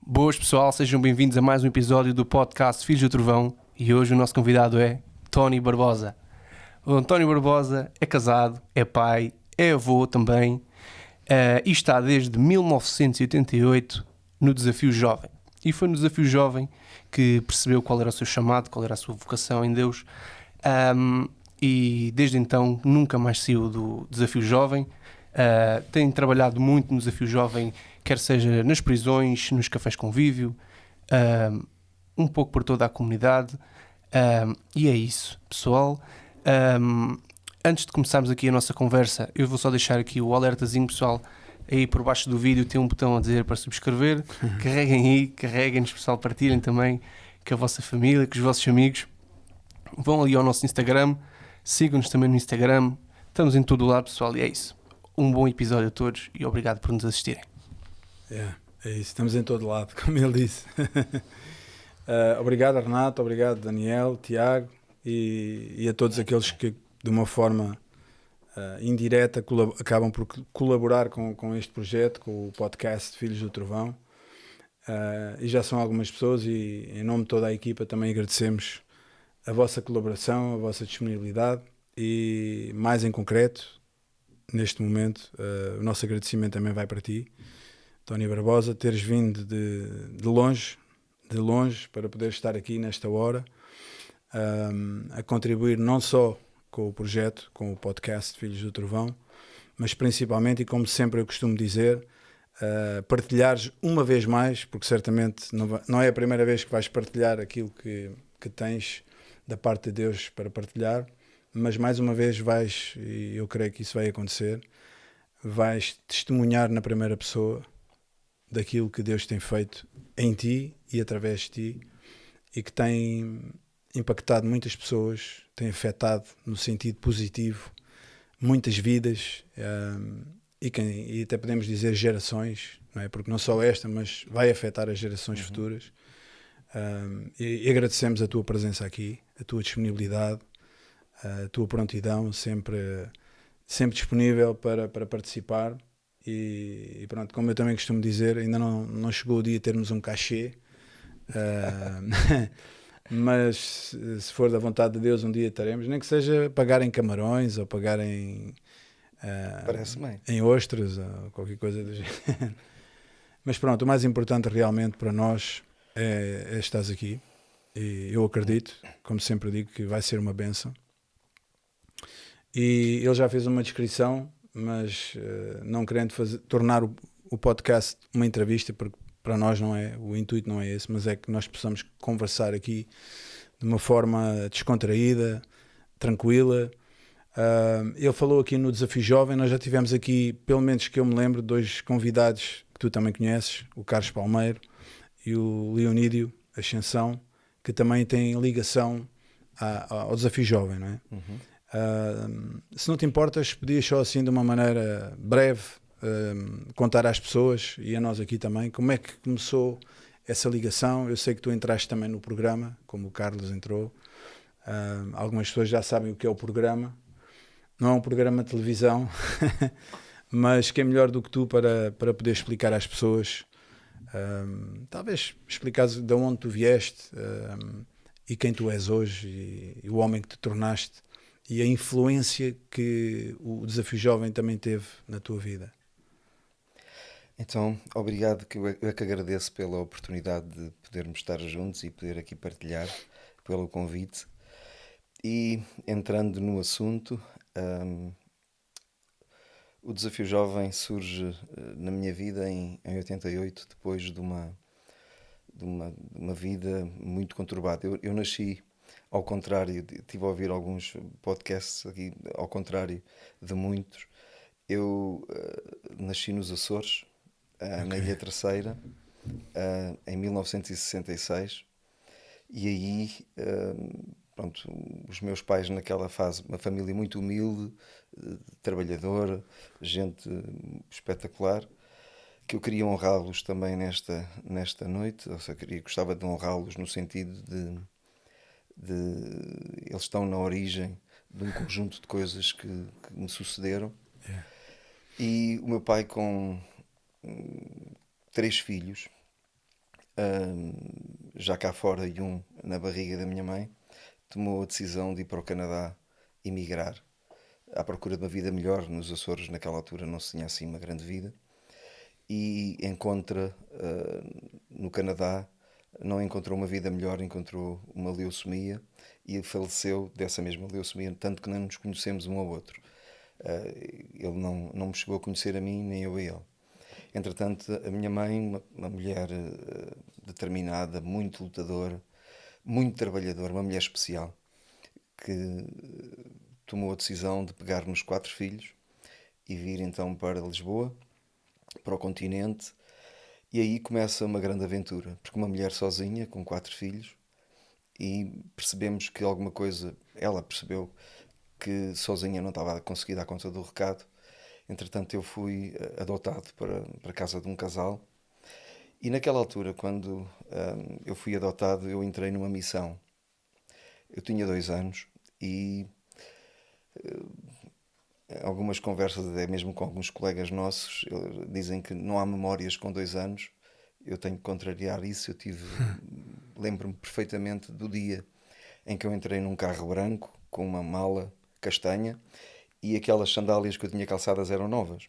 Boas pessoal, sejam bem-vindos a mais um episódio do podcast Filhos do Trovão e hoje o nosso convidado é Tony Barbosa. O António Barbosa é casado, é pai, é avô também e está desde 1988 no Desafio Jovem. E foi no Desafio Jovem que percebeu qual era o seu chamado, qual era a sua vocação em Deus e desde então nunca mais saiu do Desafio Jovem. Tem trabalhado muito no Desafio Jovem, quer seja nas prisões, nos cafés convívio, um pouco por toda a comunidade. E é isso, pessoal. Antes de começarmos aqui a nossa conversa, eu vou só deixar aqui o alertazinho, pessoal. Aí por baixo do vídeo tem um botão a dizer para subscrever. Carreguem aí, carreguem-nos, pessoal, partilhem também com a vossa família, com os vossos amigos. Vão ali ao nosso Instagram, sigam-nos também no Instagram. Estamos em todo o lado, pessoal, e é isso. Um bom episódio a todos e obrigado por nos assistirem. É isso, estamos em todo lado, como ele disse. Obrigado, Renato, obrigado, Daniel, Tiago e a todos aqueles que, de uma forma indireta, acabam por colaborar com este projeto, com o podcast Filhos do Trovão. E já são algumas pessoas e, em nome de toda a equipa, também agradecemos a vossa colaboração, a vossa disponibilidade e, mais em concreto, neste momento, o nosso agradecimento também vai para ti, Tony Barbosa, teres vindo de longe para poder estar aqui nesta hora, a contribuir não só com o projeto, com o podcast Filhos do Trovão, mas principalmente, e como sempre eu costumo dizer, partilhares uma vez mais, porque certamente não é a primeira vez que vais partilhar aquilo que tens da parte de Deus para partilhar, mas mais uma vez vais, e eu creio que isso vai acontecer, vais testemunhar na primeira pessoa daquilo que Deus tem feito em ti e através de ti e que tem impactado muitas pessoas, tem afetado no sentido positivo muitas vidas e até podemos dizer gerações, não é? Porque não só esta, mas vai afetar as gerações futuras. E agradecemos a tua presença aqui, a tua disponibilidade, a tua prontidão, sempre disponível para participar. E pronto, como eu também costumo dizer, ainda não chegou o dia de termos um cachê, mas se for da vontade de Deus um dia teremos, nem que seja pagar em camarões ou pagar em ostras ou qualquer coisa do género. Mas pronto, o mais importante realmente para nós é estás aqui e eu acredito, como sempre digo, que vai ser uma bênção. E ele já fez uma descrição, mas não querendo tornar o podcast uma entrevista, porque para nós não é, o intuito não é esse, mas é que nós possamos conversar aqui de uma forma descontraída, tranquila. Ele falou aqui no Desafio Jovem, nós já tivemos aqui, pelo menos que eu me lembro, 2 convidados que tu também conheces, o Carlos Palmeiro e o Leonídio Ascensão, que também têm ligação ao Desafio Jovem, não é? Se não te importas, podias só assim de uma maneira breve contar às pessoas e a nós aqui também como é que começou essa ligação. Eu sei que tu entraste também no programa, como o Carlos entrou. Algumas pessoas já sabem o que é o programa. Não é um programa de televisão, mas que é melhor do que tu para poder explicar às pessoas, talvez explicares de onde tu vieste e quem tu és hoje e o homem que te tornaste e a influência que o Desafio Jovem também teve na tua vida. Então, obrigado, que eu é que agradeço pela oportunidade de podermos estar juntos e poder aqui partilhar, pelo convite. E entrando no assunto, o Desafio Jovem surge na minha vida em 88, depois de uma vida muito conturbada. Eu nasci ao contrário, estive a ouvir alguns podcasts aqui, ao contrário de muitos. Eu nasci nos Açores, na Ilha Terceira, em 1966, e aí, pronto, os meus pais naquela fase, uma família muito humilde, trabalhadora, gente espetacular, que eu queria honrá-los também nesta noite, ou seja, gostava de honrá-los no sentido de eles estão na origem de um conjunto de coisas que me sucederam. E o meu pai, com 3 filhos, já cá fora e um na barriga da minha mãe, tomou a decisão de ir para o Canadá emigrar à procura de uma vida melhor. Nos Açores, naquela altura, não se tinha assim uma grande vida, e encontra no Canadá, não encontrou uma vida melhor, encontrou uma leucemia e faleceu dessa mesma leucemia, tanto que não nos conhecemos um ao outro. Ele não me chegou a conhecer a mim, nem eu a ele. Entretanto, a minha mãe, uma mulher determinada, muito lutadora, muito trabalhadora, uma mulher especial, que tomou a decisão de pegar nos 4 filhos e vir então para Lisboa, para o continente, e aí começa uma grande aventura, porque uma mulher sozinha, com 4 filhos, e percebemos que alguma coisa, ela percebeu que sozinha não estava a conseguir dar conta do recado. Entretanto, eu fui adotado para a casa de um casal, e naquela altura, quando eu fui adotado, eu entrei numa missão. Eu tinha 2 anos e algumas conversas, até mesmo com alguns colegas nossos, dizem que não há memórias com 2 anos. Eu tenho que contrariar isso. Lembro-me perfeitamente do dia em que eu entrei num carro branco com uma mala castanha e aquelas sandálias que eu tinha calçadas eram novas.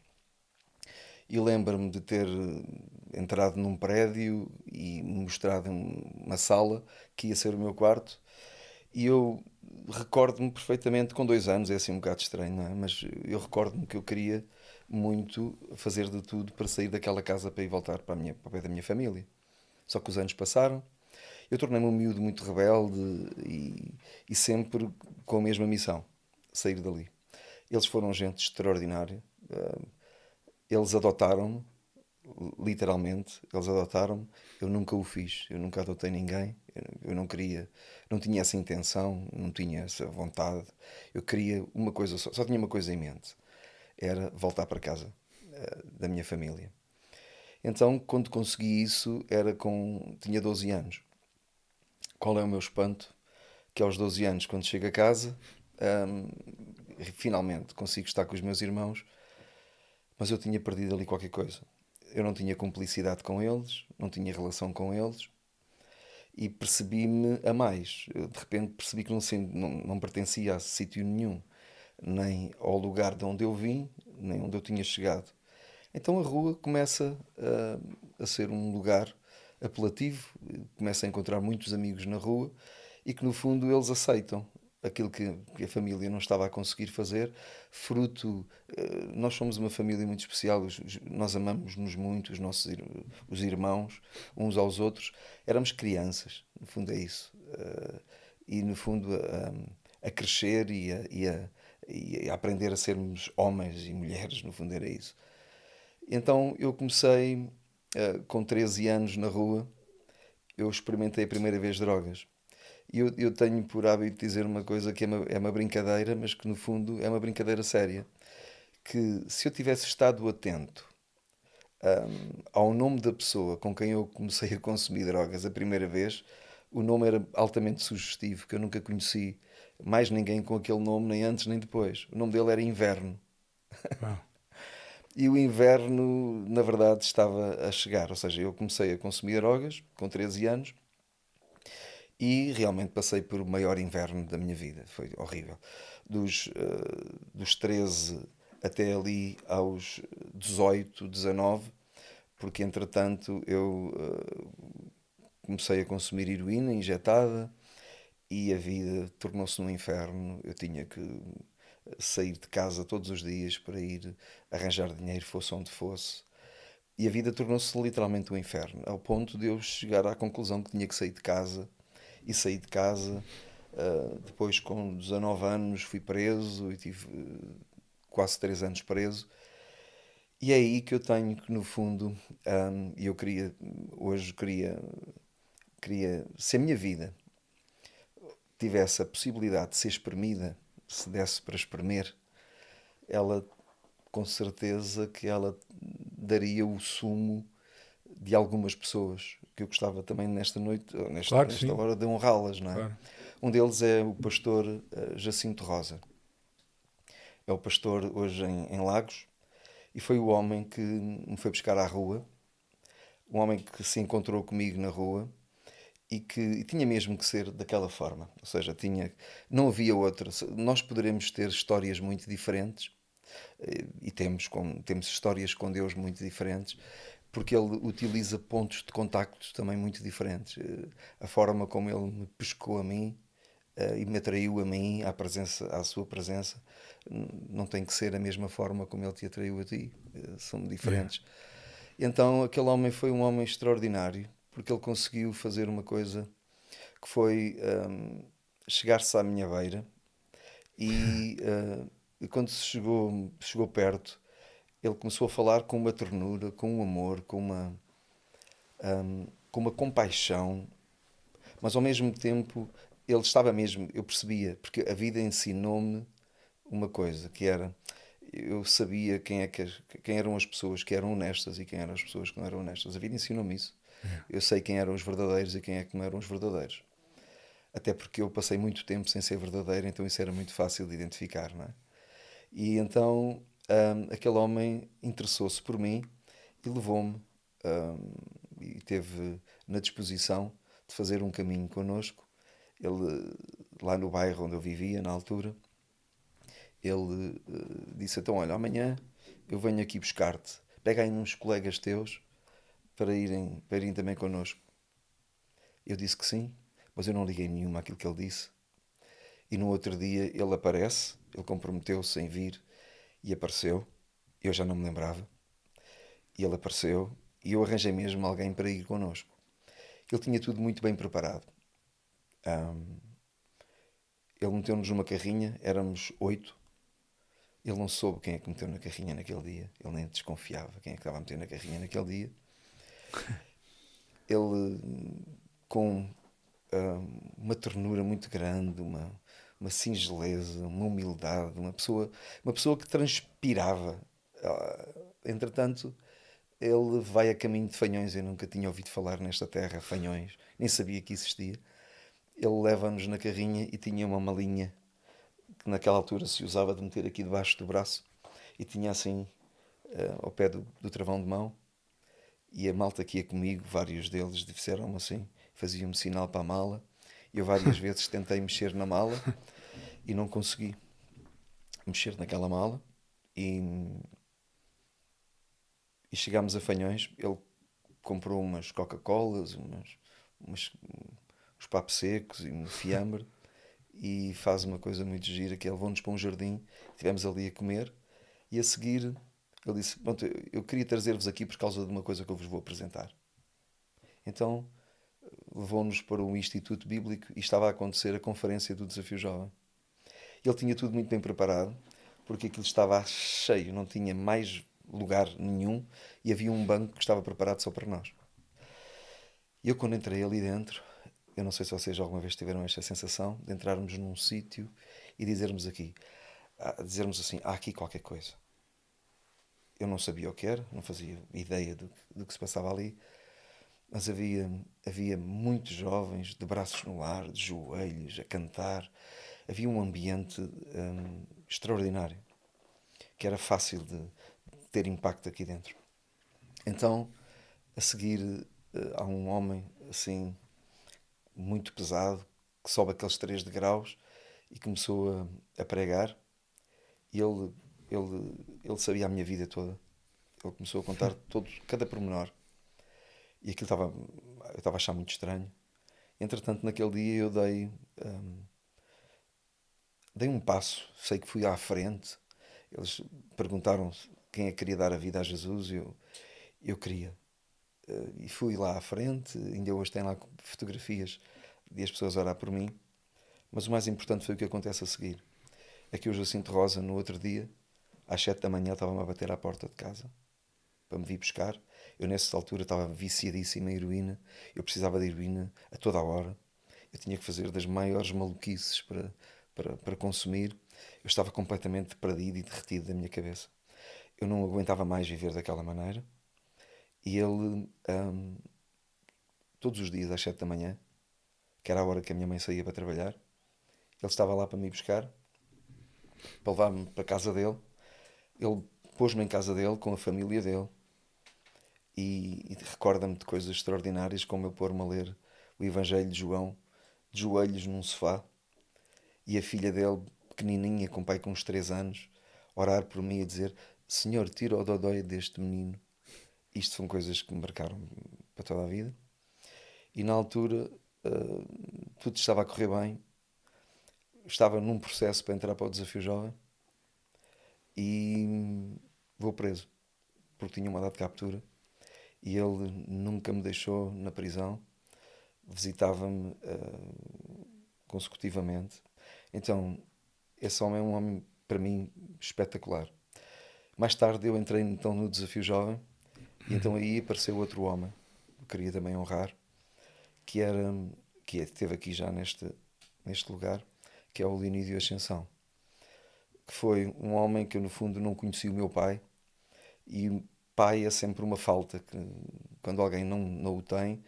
E lembro-me de ter entrado num prédio e mostrado uma sala que ia ser o meu quarto. E eu recordo-me perfeitamente, com 2 anos, é assim um bocado estranho, não é? Mas eu recordo-me que eu queria muito fazer de tudo para sair daquela casa para ir voltar para o pé da minha família. Só que os anos passaram, eu tornei-me um miúdo muito rebelde e sempre com a mesma missão, sair dali. Eles foram gente extraordinária, eles adotaram-me, literalmente, eles adotaram-me. Eu nunca o fiz, eu nunca adotei ninguém, eu não queria, não tinha essa intenção, não tinha essa vontade. Eu queria uma coisa só tinha uma coisa em mente, era voltar para casa da minha família. Então, quando consegui isso, tinha 12 anos. Qual é o meu espanto? Que aos 12 anos, quando chego a casa, hum, finalmente consigo estar com os meus irmãos, mas eu tinha perdido ali qualquer coisa. Eu não tinha cumplicidade com eles, não tinha relação com eles, e percebi-me a mais. Eu, de repente percebi que não pertencia a sítio nenhum, nem ao lugar de onde eu vim, nem onde eu tinha chegado. Então a rua começa a ser um lugar apelativo, começa a encontrar muitos amigos na rua e que no fundo eles aceitam aquilo que a família não estava a conseguir fazer, fruto. Nós somos uma família muito especial, nós amamos-nos muito, os irmãos, uns aos outros. Éramos crianças, no fundo é isso. E no fundo a crescer e a aprender a sermos homens e mulheres, no fundo era isso. Então eu comecei com 13 anos na rua, eu experimentei a primeira vez drogas. E eu tenho por hábito dizer uma coisa que é uma brincadeira, mas que no fundo é uma brincadeira séria. Que se eu tivesse estado atento ao nome da pessoa com quem eu comecei a consumir drogas a primeira vez, o nome era altamente sugestivo, que eu nunca conheci mais ninguém com aquele nome, nem antes nem depois. O nome dele era Inverno. Uau. E o inverno, na verdade, estava a chegar. Ou seja, eu comecei a consumir drogas com 13 anos e realmente passei por o maior inverno da minha vida. Foi horrível. Dos 13 até ali aos 18, 19, porque entretanto eu comecei a consumir heroína injetada e a vida tornou-se um inferno. Eu tinha que sair de casa todos os dias para ir arranjar dinheiro, fosse onde fosse. E a vida tornou-se literalmente um inferno, ao ponto de eu chegar à conclusão que tinha que sair de casa. E saí de casa. Depois, com 19 anos, fui preso e tive quase 3 anos preso. E é aí que eu tenho que, no fundo, e eu hoje queria, se a minha vida tivesse a possibilidade de ser espremida, se desse para espremer, ela, com certeza que ela daria o sumo de algumas pessoas que eu gostava também nesta noite, ou Claro que nesta sim. hora, de honrá-las, não é? Claro. Um deles é o pastor Jacinto Rosa. É o pastor hoje em Lagos e foi o homem que me foi buscar à rua um homem que se encontrou comigo na rua e tinha mesmo que ser daquela forma. Ou seja, não havia outra. Nós poderemos ter histórias muito diferentes, e temos histórias com Deus muito diferentes, porque Ele utiliza pontos de contactos também muito diferentes. A forma como Ele me pescou a mim, e me atraiu a mim, à sua presença, não tem que ser a mesma forma como Ele te atraiu a ti. São diferentes. Então aquele homem foi um homem extraordinário, porque ele conseguiu fazer uma coisa que foi chegar-se à minha beira e quando chegou perto, ele começou a falar com uma ternura, com um amor, com uma compaixão, mas ao mesmo tempo ele estava mesmo, eu percebia, porque a vida ensinou-me uma coisa, que era, eu sabia quem eram as pessoas que eram honestas e quem eram as pessoas que não eram honestas. A vida ensinou-me isso. Eu sei quem eram os verdadeiros e quem é que não eram os verdadeiros. Até porque eu passei muito tempo sem ser verdadeiro, então isso era muito fácil de identificar, não é? E então aquele homem interessou-se por mim e levou-me, e teve na disposição de fazer um caminho connosco. Ele, lá no bairro onde eu vivia, na altura, ele disse: então, olha, amanhã eu venho aqui buscar-te. Pega aí uns colegas teus para irem também connosco. Eu disse que sim, mas eu não liguei nenhuma àquilo que ele disse. E no outro dia ele aparece, ele comprometeu-se em vir e apareceu. Eu já não me lembrava. E ele apareceu e eu arranjei mesmo alguém para ir connosco. Ele tinha tudo muito bem preparado. Ele meteu-nos numa carrinha, éramos 8. Ele não soube quem é que meteu na carrinha naquele dia. Ele nem desconfiava quem é que estava a meter na carrinha naquele dia. Ele, com uma ternura muito grande, uma singeleza, uma humildade, uma pessoa que transpirava. Entretanto, ele vai a caminho de Fanhões. Eu nunca tinha ouvido falar nesta terra, Fanhões, nem sabia que existia. Ele leva-nos na carrinha e tinha uma malinha que naquela altura se usava de meter aqui debaixo do braço e tinha assim ao pé do travão de mão. E a malta que ia comigo, vários deles disseram-me assim, faziam-me sinal para a mala. Eu várias vezes tentei mexer na mala e não consegui mexer naquela mala. E chegámos a Fanhões. Ele comprou umas Coca-Colas, uns papos secos e um fiambre, e faz uma coisa muito gira, que é levou-nos para um jardim. Estivemos ali a comer e a seguir ele disse: pronto, eu queria trazer-vos aqui por causa de uma coisa que eu vos vou apresentar. Então levou-nos para o Instituto Bíblico e estava a acontecer a conferência do Desafio Jovem. Ele tinha tudo muito bem preparado, porque aquilo estava cheio, não tinha mais lugar nenhum e havia um banco que estava preparado só para nós. E eu, quando entrei ali dentro, eu não sei se vocês alguma vez tiveram esta sensação de entrarmos num sítio e dizermos assim: há aqui qualquer coisa. Eu não sabia o que era, não fazia ideia do que se passava ali, mas havia muitos jovens de braços no ar, de joelhos, a cantar. Havia um ambiente extraordinário, que era fácil de ter impacto aqui dentro. Então, a seguir, há um homem assim, muito pesado, que sobe aqueles 3 degraus e começou a pregar. E ele sabia a minha vida toda. Ele começou a contar cada pormenor. E aquilo eu estava a achar muito estranho. Entretanto, naquele dia eu dei um passo, sei que fui à frente. Eles perguntaram quem é que queria dar a vida a Jesus. Eu queria. E fui lá à frente. Ainda hoje tem lá fotografias de as pessoas orar por mim. Mas o mais importante foi o que acontece a seguir. É que o Jacinto Rosa, no outro dia, às 7 da manhã, estava-me a bater à porta de casa para me vir buscar. Eu, nessa altura, estava viciadíssimo em heroína. Eu precisava de heroína a toda a hora. Eu tinha que fazer das maiores maluquices para consumir. Eu estava completamente perdido e derretido da minha cabeça. Eu não aguentava mais viver daquela maneira. E ele, todos os dias às 7 da manhã, que era a hora que a minha mãe saía para trabalhar, ele estava lá para me buscar, para levar-me para a casa dele. Ele pôs-me em casa dele, com a família dele. e recorda-me de coisas extraordinárias, como eu pôr-me a ler o Evangelho de João, de joelhos num sofá, e a filha dele, pequenininha, com pai com uns 3 anos, orar por mim e dizer: Senhor, tira o dodói deste menino. Isto são coisas que me marcaram para toda a vida. E na altura tudo estava a correr bem. Estava num processo para entrar para o Desafio Jovem e vou preso, porque tinha uma data de captura e ele nunca me deixou na prisão, visitava-me consecutivamente. Então, esse homem é um homem, para mim, espetacular. Mais tarde eu entrei então no Desafio Jovem e então aí apareceu outro homem, que eu queria também honrar, que esteve aqui já neste lugar, que é o Leonídio Ascensão, que foi um homem que eu no fundo não conhecia o meu pai, e pai é sempre uma falta, que quando alguém não o tem,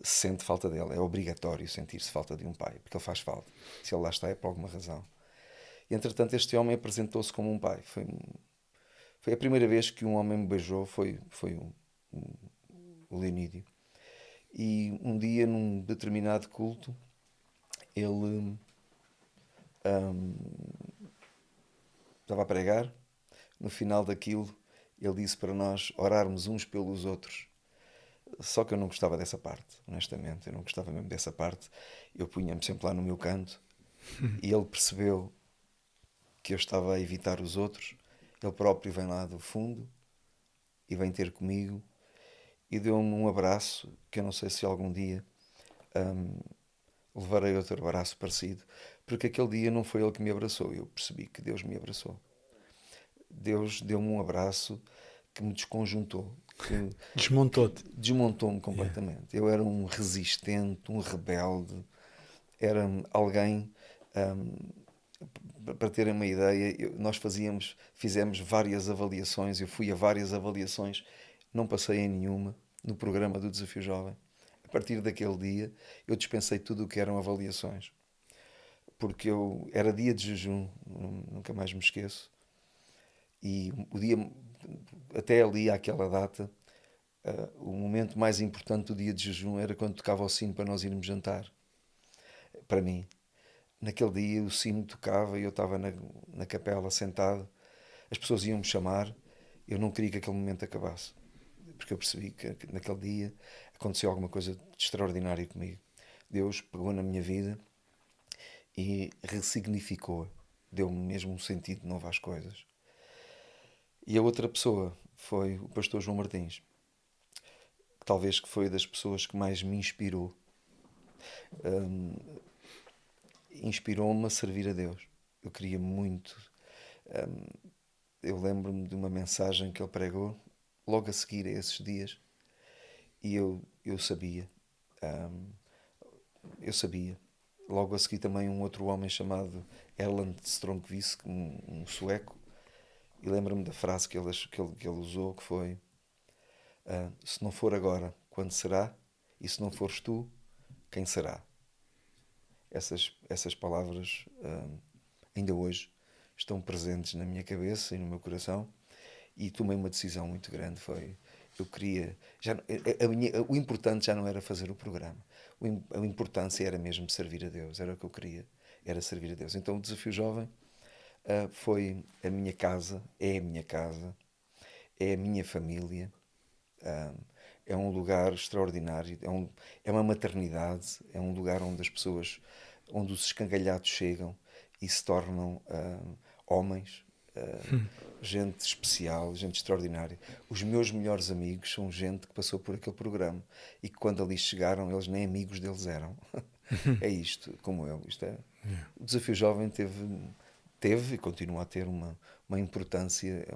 sente falta dele. É obrigatório sentir-se falta de um pai, porque ele faz falta. Se ele lá está é por alguma razão. E entretanto este homem apresentou-se como um pai. Foi a primeira vez que um homem me beijou, foi o Leonídio. E um dia, num determinado culto, ele estava a pregar. No final daquilo, ele disse para nós orarmos uns pelos outros. Só que eu não gostava dessa parte, honestamente. Eu não gostava mesmo dessa parte. Eu punha-me sempre lá no meu canto. E ele percebeu que eu estava a evitar os outros. Ele próprio vem lá do fundo e vem ter comigo e deu-me um abraço que eu não sei se algum dia levarei outro abraço parecido, porque aquele dia não foi ele que me abraçou, eu percebi que Deus me abraçou. Deus deu-me um abraço que me desconjuntou, que Desmontou-te. desmontou-me completamente. Eu era um resistente, um rebelde, era alguém, para terem uma ideia, nós fizemos várias avaliações, eu fui a várias avaliações, não passei em nenhuma no programa do Desafio Jovem. A partir daquele dia, eu dispensei tudo o que eram avaliações, porque era dia de jejum, nunca mais me esqueço, e o dia, até ali, àquela data, o momento mais importante do dia de jejum era quando tocava o sino para nós irmos jantar. Para mim, naquele dia o sino tocava e eu estava na capela sentado, as pessoas iam-me chamar, eu não queria que aquele momento acabasse, porque eu percebi que naquele dia aconteceu alguma coisa de extraordinária comigo. Deus pegou na minha vida e ressignificou, deu-me mesmo um sentido novo às coisas. E a outra pessoa foi o pastor João Martins, que talvez que foi das pessoas que mais me inspirou. Inspirou-me a servir a Deus. Eu queria muito. Eu lembro-me de uma mensagem que ele pregou logo a seguir a esses dias e eu sabia. Eu sabia. Logo a seguir também um outro homem chamado Erland Stromqvist, um sueco, e lembro-me da frase que ele usou, que foi: se não for agora, quando será? E se não fores tu, quem será? Essas palavras ainda hoje estão presentes na minha cabeça e no meu coração, e tomei uma decisão muito grande. Eu queria, o importante já não era fazer o programa, a importância era mesmo servir a Deus, era o que eu queria, era servir a Deus. Então o Desafio Jovem foi a minha casa, é a minha casa, é a minha família, é um lugar extraordinário, é uma maternidade, é um lugar onde as pessoas, onde os escangalhados chegam e se tornam homens, gente especial, gente extraordinária. Os meus melhores amigos são gente que passou por aquele programa e que quando ali chegaram, eles nem amigos deles eram. É isto, como eu. O Desafio Jovem teve e continua a ter uma importância.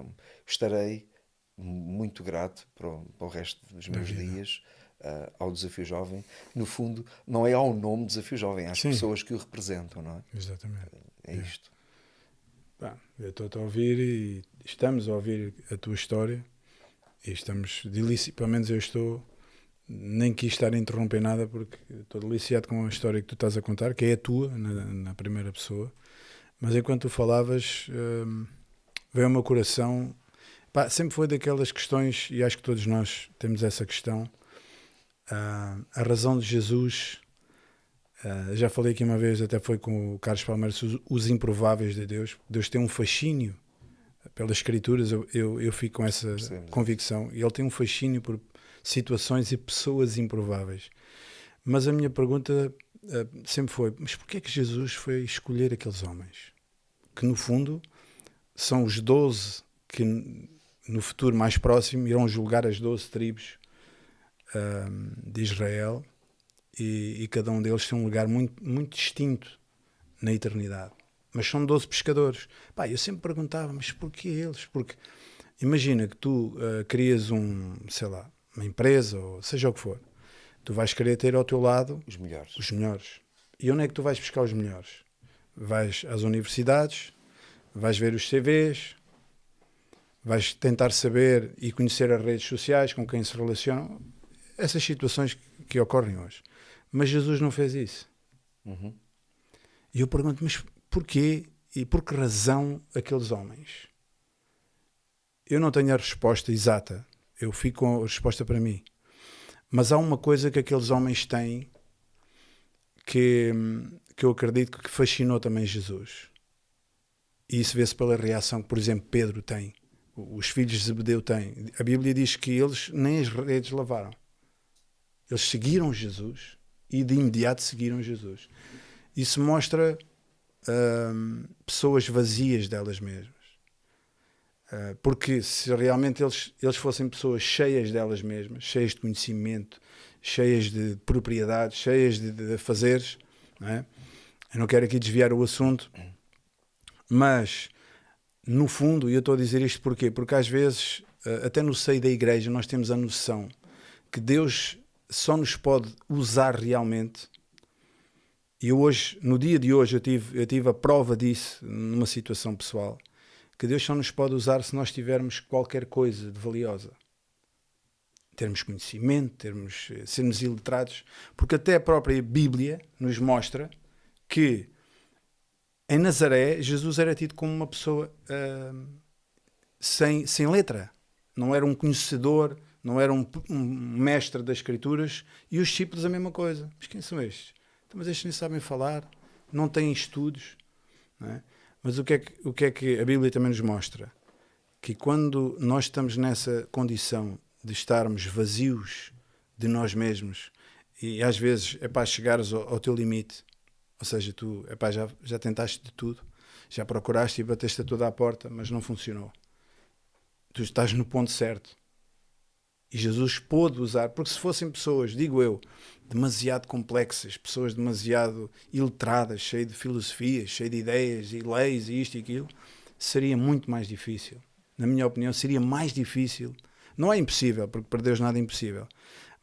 Estarei muito grato para o resto dos meus dias ao Desafio Jovem. No fundo, não é ao nome Desafio Jovem, às pessoas que o representam, não é? Exatamente. É isto. Eu estou a ouvir e estamos a ouvir a tua história e estamos pelo menos eu estou, nem quis estar a interromper nada porque estou deliciado com a história que tu estás a contar, que é a tua, na primeira pessoa, mas enquanto tu falavas veio ao meu coração Pá, sempre foi daquelas questões, e acho que todos nós temos essa questão, a razão de Jesus, já falei aqui uma vez, até foi com o Carlos Palmeiras, os improváveis de Deus. Deus tem um fascínio pelas Escrituras, eu fico com essa convicção, e ele tem um fascínio por situações e pessoas improváveis. Mas a minha pergunta sempre foi, mas porquê é que Jesus foi escolher aqueles homens? Que no fundo são os 12 que no futuro mais próximo irão julgar as 12 tribos de Israel, e cada um deles tem um lugar muito, muito distinto na eternidade. Mas são 12 pescadores. Pá, eu sempre perguntava, mas porquê eles? Porque imagina que tu crias uma empresa, ou seja o que for, tu vais querer ter ao teu lado Os melhores. os melhores. E onde é que tu vais buscar os melhores? Vais às universidades, vais ver os CVs, vais tentar saber e conhecer as redes sociais com quem se relacionam, essas situações que ocorrem hoje. Mas Jesus não fez isso. E eu pergunto, mas porquê e por que razão aqueles homens? Eu não tenho a resposta exata, eu fico com a resposta para mim. Mas há uma coisa que aqueles homens têm que eu acredito que fascinou também Jesus. E isso vê-se pela reação que, por exemplo, Pedro tem, os filhos de Zebedeu têm. A Bíblia diz que eles nem as redes lavaram. Eles seguiram Jesus e de imediato seguiram Jesus. Isso mostra pessoas vazias delas mesmas. Porque se realmente eles fossem pessoas cheias delas mesmas, cheias de conhecimento, cheias de propriedades, cheias de fazeres, não é? Eu não quero aqui desviar o assunto, mas no fundo, e eu estou a dizer isto porquê? Porque às vezes, até no seio da igreja, nós temos a noção que Deus só nos pode usar realmente. E hoje, no dia de hoje, eu tive a prova disso numa situação pessoal, que Deus só nos pode usar se nós tivermos qualquer coisa de valiosa. Termos conhecimento, sermos iletrados, porque até a própria Bíblia nos mostra que em Nazaré Jesus era tido como uma pessoa sem letra. Não era um conhecedor, não era um mestre das Escrituras, e os discípulos a mesma coisa. Mas quem são estes? Mas estes nem sabem falar, não têm estudos, não é? Mas o que é que a Bíblia também nos mostra? Que quando nós estamos nessa condição de estarmos vazios de nós mesmos, e às vezes é para chegares ao teu limite, ou seja, tu já tentaste de tudo, já procuraste e bateste a toda a porta, mas não funcionou. Tu estás no ponto certo. E Jesus pôde usar, porque se fossem pessoas, digo eu, demasiado complexas, pessoas demasiado iletradas, cheias de filosofias, cheias de ideias e leis e isto e aquilo, seria muito mais difícil. Na minha opinião, seria mais difícil. Não é impossível, porque para Deus nada é impossível.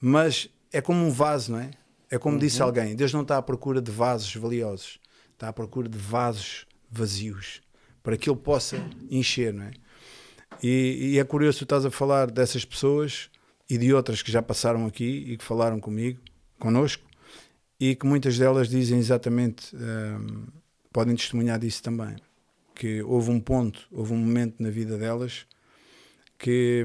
Mas é como um vaso, não é? É como disse alguém, Deus não está à procura de vasos valiosos, está à procura de vasos vazios, para que Ele possa encher, não é? E é curioso, tu estás a falar dessas pessoas e de outras que já passaram aqui e que falaram connosco, e que muitas delas dizem exatamente, podem testemunhar disso também, que houve um momento na vida delas que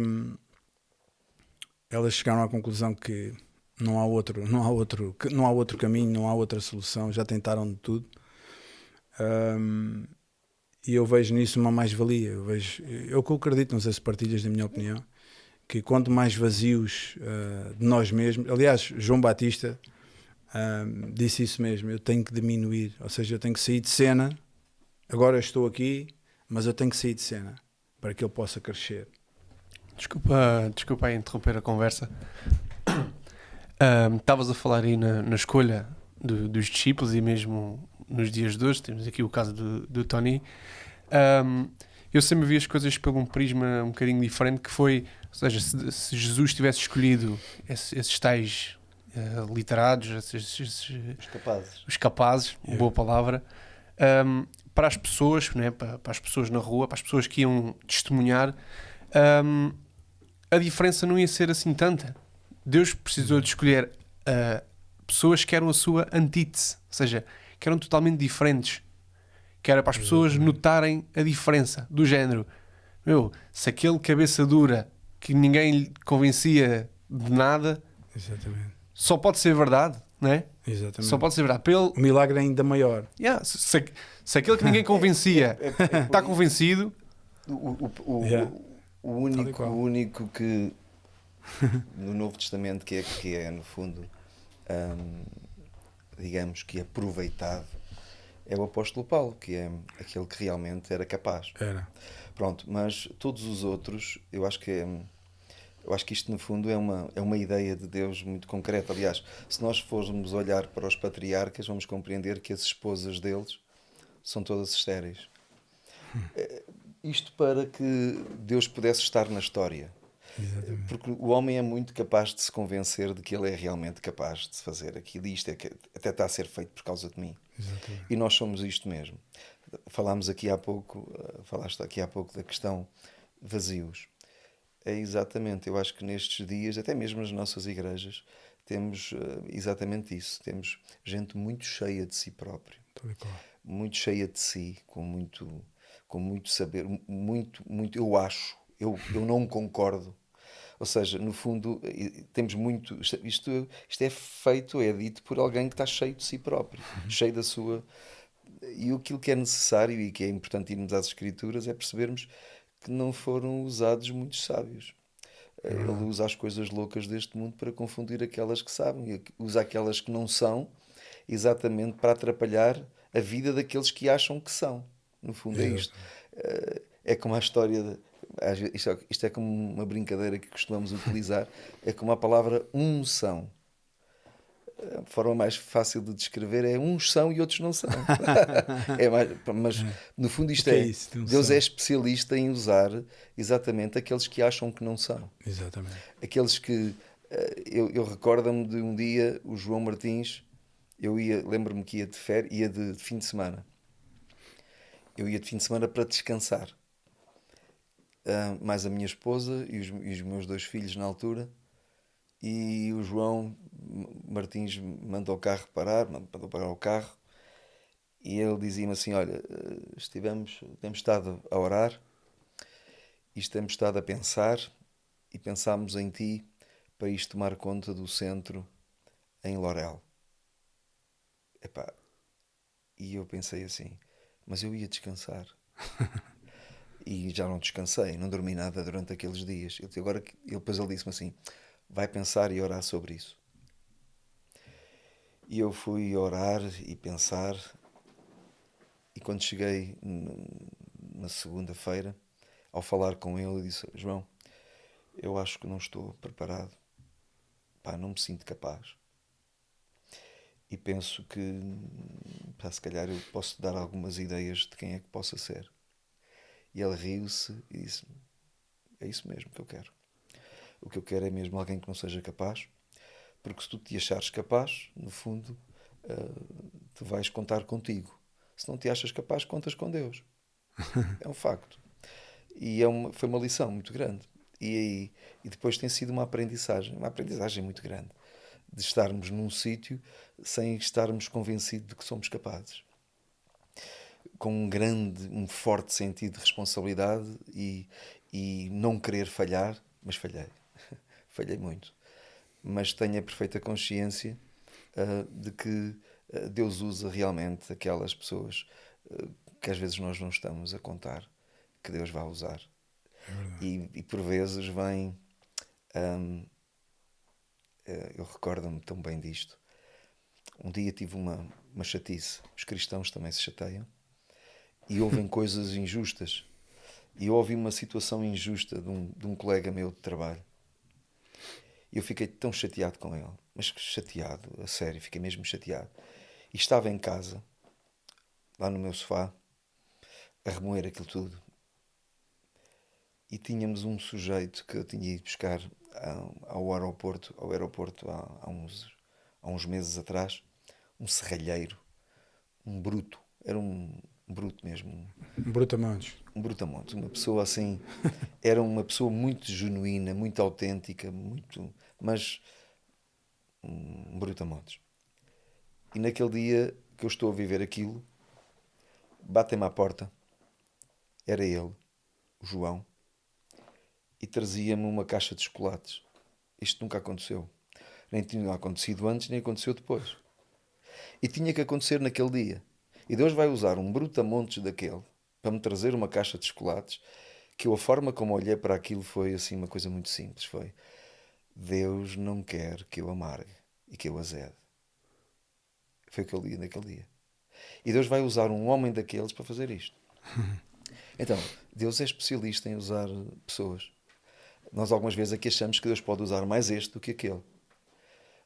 elas chegaram à conclusão que não há outro caminho, não há outra solução, já tentaram de tudo. E eu vejo nisso uma mais-valia. Eu que acredito, não sei se partilhas da minha opinião, que quanto mais vazios de nós mesmos, aliás, João Batista disse isso mesmo, eu tenho que diminuir, ou seja, eu tenho que sair de cena, agora eu estou aqui, mas eu tenho que sair de cena para que ele possa crescer. Desculpa aí interromper a conversa. Estavas a falar aí na escolha dos discípulos e mesmo nos dias de hoje, temos aqui o caso do Tony. Eu sempre vi as coisas por um prisma um bocadinho diferente, que foi, ou seja, se Jesus tivesse escolhido esses tais literados, os capazes, Yeah. boa palavra, para as pessoas, né, para as pessoas na rua, para as pessoas que iam testemunhar, a diferença não ia ser assim tanta. Deus precisou de escolher pessoas que eram a sua antítese, ou seja, que eram totalmente diferentes, que era para as pessoas notarem a diferença do género. Se aquele cabeça dura que ninguém lhe convencia de nada, Exatamente. só pode ser verdade, não é? Exatamente. Só pode ser verdade. Pelo, O milagre é ainda maior. se aquele que ninguém convencia está por convencido, Yeah. o Tal e qual. único que no Novo Testamento que é no fundo, digamos que é aproveitado, é o apóstolo Paulo, que é aquele que realmente era capaz. Era. Pronto, mas todos os outros, eu acho que isto no fundo é uma ideia de Deus muito concreta. Aliás, se nós formos olhar para os patriarcas, vamos compreender que as esposas deles são todas estéreis. Isto para que Deus pudesse estar na história. Exatamente. Porque o homem é muito capaz de se convencer de que ele é realmente capaz de fazer aquilo. E isto até está a ser feito por causa de mim. Exatamente. E nós somos isto mesmo. Falaste aqui há pouco da questão vazios. É exatamente, eu acho que nestes dias, até mesmo nas nossas igrejas, temos exatamente isso. Temos gente muito cheia de si próprio, Tal e qual. muito cheia de si, com muito saber, muito eu acho, eu não concordo. Ou seja, no fundo, temos muito. Isto é feito, é dito por alguém que está cheio de si próprio, cheio da sua. E aquilo que é necessário e que é importante irmos às Escrituras é percebermos que não foram usados muitos sábios. Ele usa as coisas loucas deste mundo para confundir aquelas que sabem, e usa aquelas que não são, exatamente para atrapalhar a vida daqueles que acham que são. No fundo, é isto. É como a história. Isto é como uma brincadeira que costumamos utilizar. É como a palavra unção. A forma mais fácil de descrever é uns são e outros não são. Mas no fundo isto O que é é, isso de Deus unção? é especialista em usar exatamente aqueles que acham que não são. Exatamente. Aqueles que eu recordo-me de um dia o João Martins, lembro-me que ia de férias, ia de fim de semana. Eu ia de fim de semana para descansar. Mais a minha esposa e os meus 2 filhos na altura. E o João Martins mandou o carro parar, mandou parar o carro, e ele dizia-me assim: olha, temos estado a orar e temos estado a pensar e pensámos em ti para isto tomar conta do centro em Lorel. Epá, e eu pensei assim, mas eu ia descansar. E já não descansei, não dormi nada durante aqueles dias. Depois ele disse-me assim: vai pensar e orar sobre isso. E eu fui orar e pensar, e quando cheguei na segunda-feira, ao falar com ele, eu disse: João, eu acho que não estou preparado. Pá, não me sinto capaz. E penso que, pá, se calhar eu posso dar algumas ideias de quem é que possa ser. E ele riu-se e disse: é isso mesmo que eu quero. O que eu quero é mesmo alguém que não seja capaz, porque se tu te achares capaz, no fundo, tu vais contar contigo. Se não te achas capaz, contas com Deus. É um facto. E foi uma lição muito grande. E depois tem sido uma aprendizagem muito grande, de estarmos num sítio sem estarmos convencidos de que somos capazes. Com um forte sentido de responsabilidade e não querer falhar, mas falhei. Falhei muito. Mas tenho a perfeita consciência de que Deus usa realmente aquelas pessoas que às vezes nós não estamos a contar que Deus vai usar. E por vezes vem. Eu recordo-me tão bem disto. Um dia tive uma chatice. Os cristãos também se chateiam e ouvem coisas injustas. E eu ouvi uma situação injusta de um colega meu de trabalho. E eu fiquei tão chateado com ele. Mas chateado, a sério, fiquei mesmo chateado. E estava em casa, lá no meu sofá, a remoer aquilo tudo. E tínhamos um sujeito que eu tinha ido buscar ao aeroporto há uns meses atrás, um serralheiro, um bruto, era um bruto mesmo, Brutamontes. um brutamontes, uma pessoa assim, era uma pessoa muito genuína, muito autêntica, mas um brutamontes. E naquele dia que eu estou a viver aquilo, batem-me à porta, era ele, o João, e trazia-me uma caixa de chocolates. Isto nunca aconteceu. Nem tinha acontecido antes, nem aconteceu depois. E tinha que acontecer naquele dia. E Deus vai usar um brutamontes daquele para me trazer uma caixa de chocolates, que eu, a forma como olhei para aquilo foi assim uma coisa muito simples. Foi: Deus não quer que eu amargue e que eu azede. Foi o que eu li naquele dia. E Deus vai usar um homem daqueles para fazer isto. Então, Deus é especialista em usar pessoas. Nós algumas vezes aqui achamos que Deus pode usar mais este do que aquele.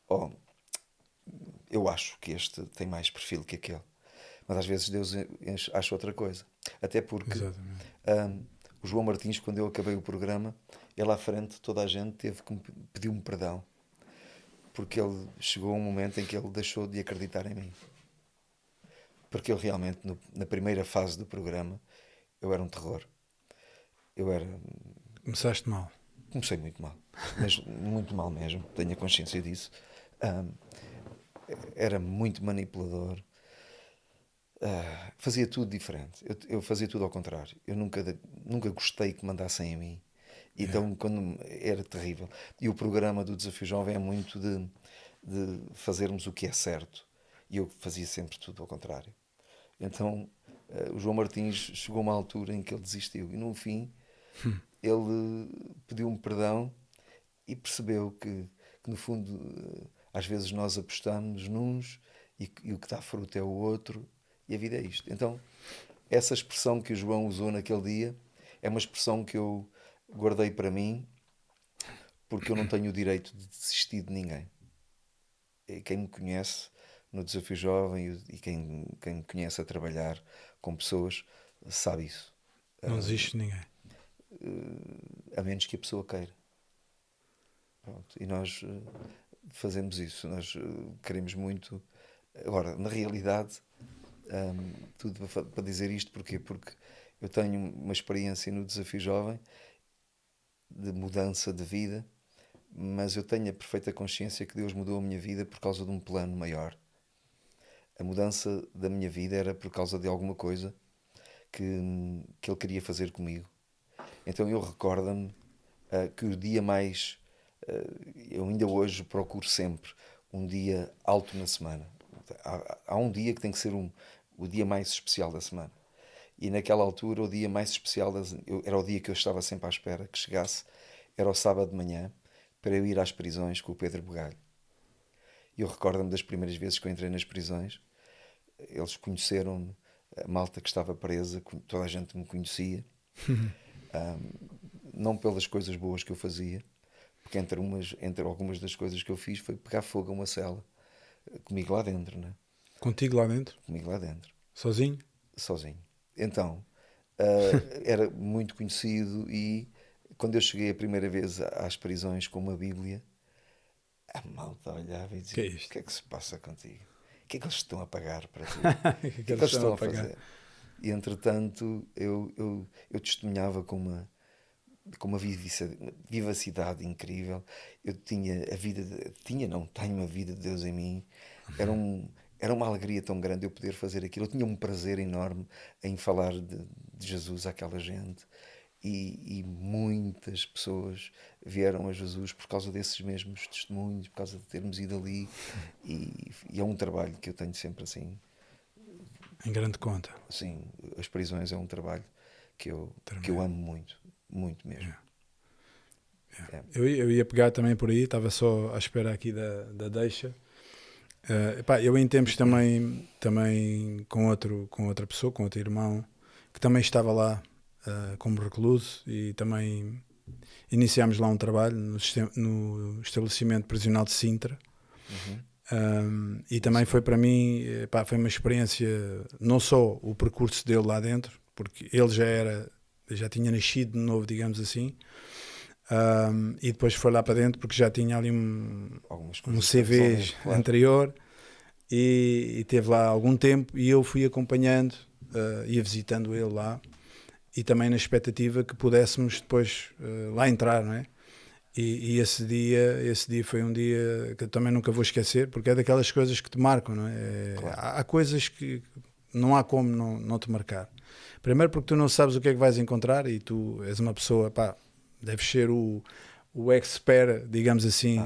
Oh, eu acho que este tem mais perfil que aquele. Mas às vezes Deus acha outra coisa. Até porque o João Martins, quando eu acabei o programa, ele à frente, toda a gente teve que pedir-me perdão. Porque ele chegou a um momento em que ele deixou de acreditar em mim. Porque eu realmente, na primeira fase do programa, eu era um terror. Começaste mal. Comecei muito mal. Mas muito mal mesmo. Tenho a consciência disso. Era muito manipulador. Fazia tudo diferente. Eu fazia tudo ao contrário. Eu nunca gostei que mandassem em mim. Então, quando era terrível. E o programa do Desafio Jovem é muito de fazermos o que é certo. E eu fazia sempre tudo ao contrário. Então, o João Martins chegou a uma altura em que ele desistiu. E no fim, ele pediu-me perdão e percebeu que no fundo, às vezes nós apostamos nuns e o que dá fruto é o outro. E a vida é isto. Então, essa expressão que o João usou naquele dia é uma expressão que eu guardei para mim, porque eu não tenho o direito de desistir de ninguém. E quem me conhece no Desafio Jovem e quem me conhece a trabalhar com pessoas sabe isso. Não desiste de ninguém. A menos que a pessoa queira. Pronto. E nós fazemos isso. Nós queremos muito. Agora, na realidade, tudo para dizer isto, porquê? Porque eu tenho uma experiência no Desafio Jovem de mudança de vida, mas eu tenho a perfeita consciência que Deus mudou a minha vida por causa de um plano maior. A mudança da minha vida era por causa de alguma coisa que Ele queria fazer comigo. Então eu recordo-me que o dia mais... eu ainda hoje procuro sempre um dia alto na semana. Há um dia que tem que ser o dia mais especial da semana. E naquela altura, o dia mais especial era o dia que eu estava sempre à espera que chegasse. Era o sábado de manhã, para eu ir às prisões com o Pedro Bugalho. E eu recordo-me das primeiras vezes que eu entrei nas prisões. Eles conheceram-me, a malta que estava presa, toda a gente me conhecia. Não pelas coisas boas que eu fazia, porque entre algumas das coisas que eu fiz foi pegar fogo a uma cela, comigo lá dentro, né? Contigo lá dentro? Comigo lá dentro. Sozinho? Sozinho. Então, era muito conhecido e quando eu cheguei a primeira vez às prisões com uma Bíblia, a malta olhava e dizia: o que é que se passa contigo? O que é que eles estão a pagar para ti? O que é que eles estão a fazer? E entretanto, eu testemunhava com uma vivacidade incrível. Eu tinha tenho a vida de Deus em mim. Era uma alegria tão grande eu poder fazer aquilo. Eu tinha um prazer enorme em falar de Jesus àquela gente. E muitas pessoas vieram a Jesus por causa desses mesmos testemunhos, por causa de termos ido ali. E é um trabalho que eu tenho sempre assim. Em grande conta. Sim, as prisões é um trabalho que eu amo muito, muito mesmo. É. Eu ia pegar também por aí, estava só à espera aqui da deixa. Eu em tempos também com outra pessoa, com outro irmão, que também estava lá como recluso, e também iniciámos lá um trabalho no estabelecimento prisional de Sintra. E também foi para mim, foi uma experiência, não só o percurso dele lá dentro, porque ele já tinha nascido de novo, digamos assim, e depois foi lá para dentro porque já tinha ali um CV anterior, e teve lá algum tempo, e eu fui acompanhando, ia visitando ele lá, e também na expectativa que pudéssemos depois lá entrar, não é? E esse dia foi um dia que eu também nunca vou esquecer, porque é daquelas coisas que te marcam, não é? Claro. Há coisas que não há como não te marcar. Primeiro porque tu não sabes o que é que vais encontrar, e tu és uma pessoa deves ser o expert, digamos assim,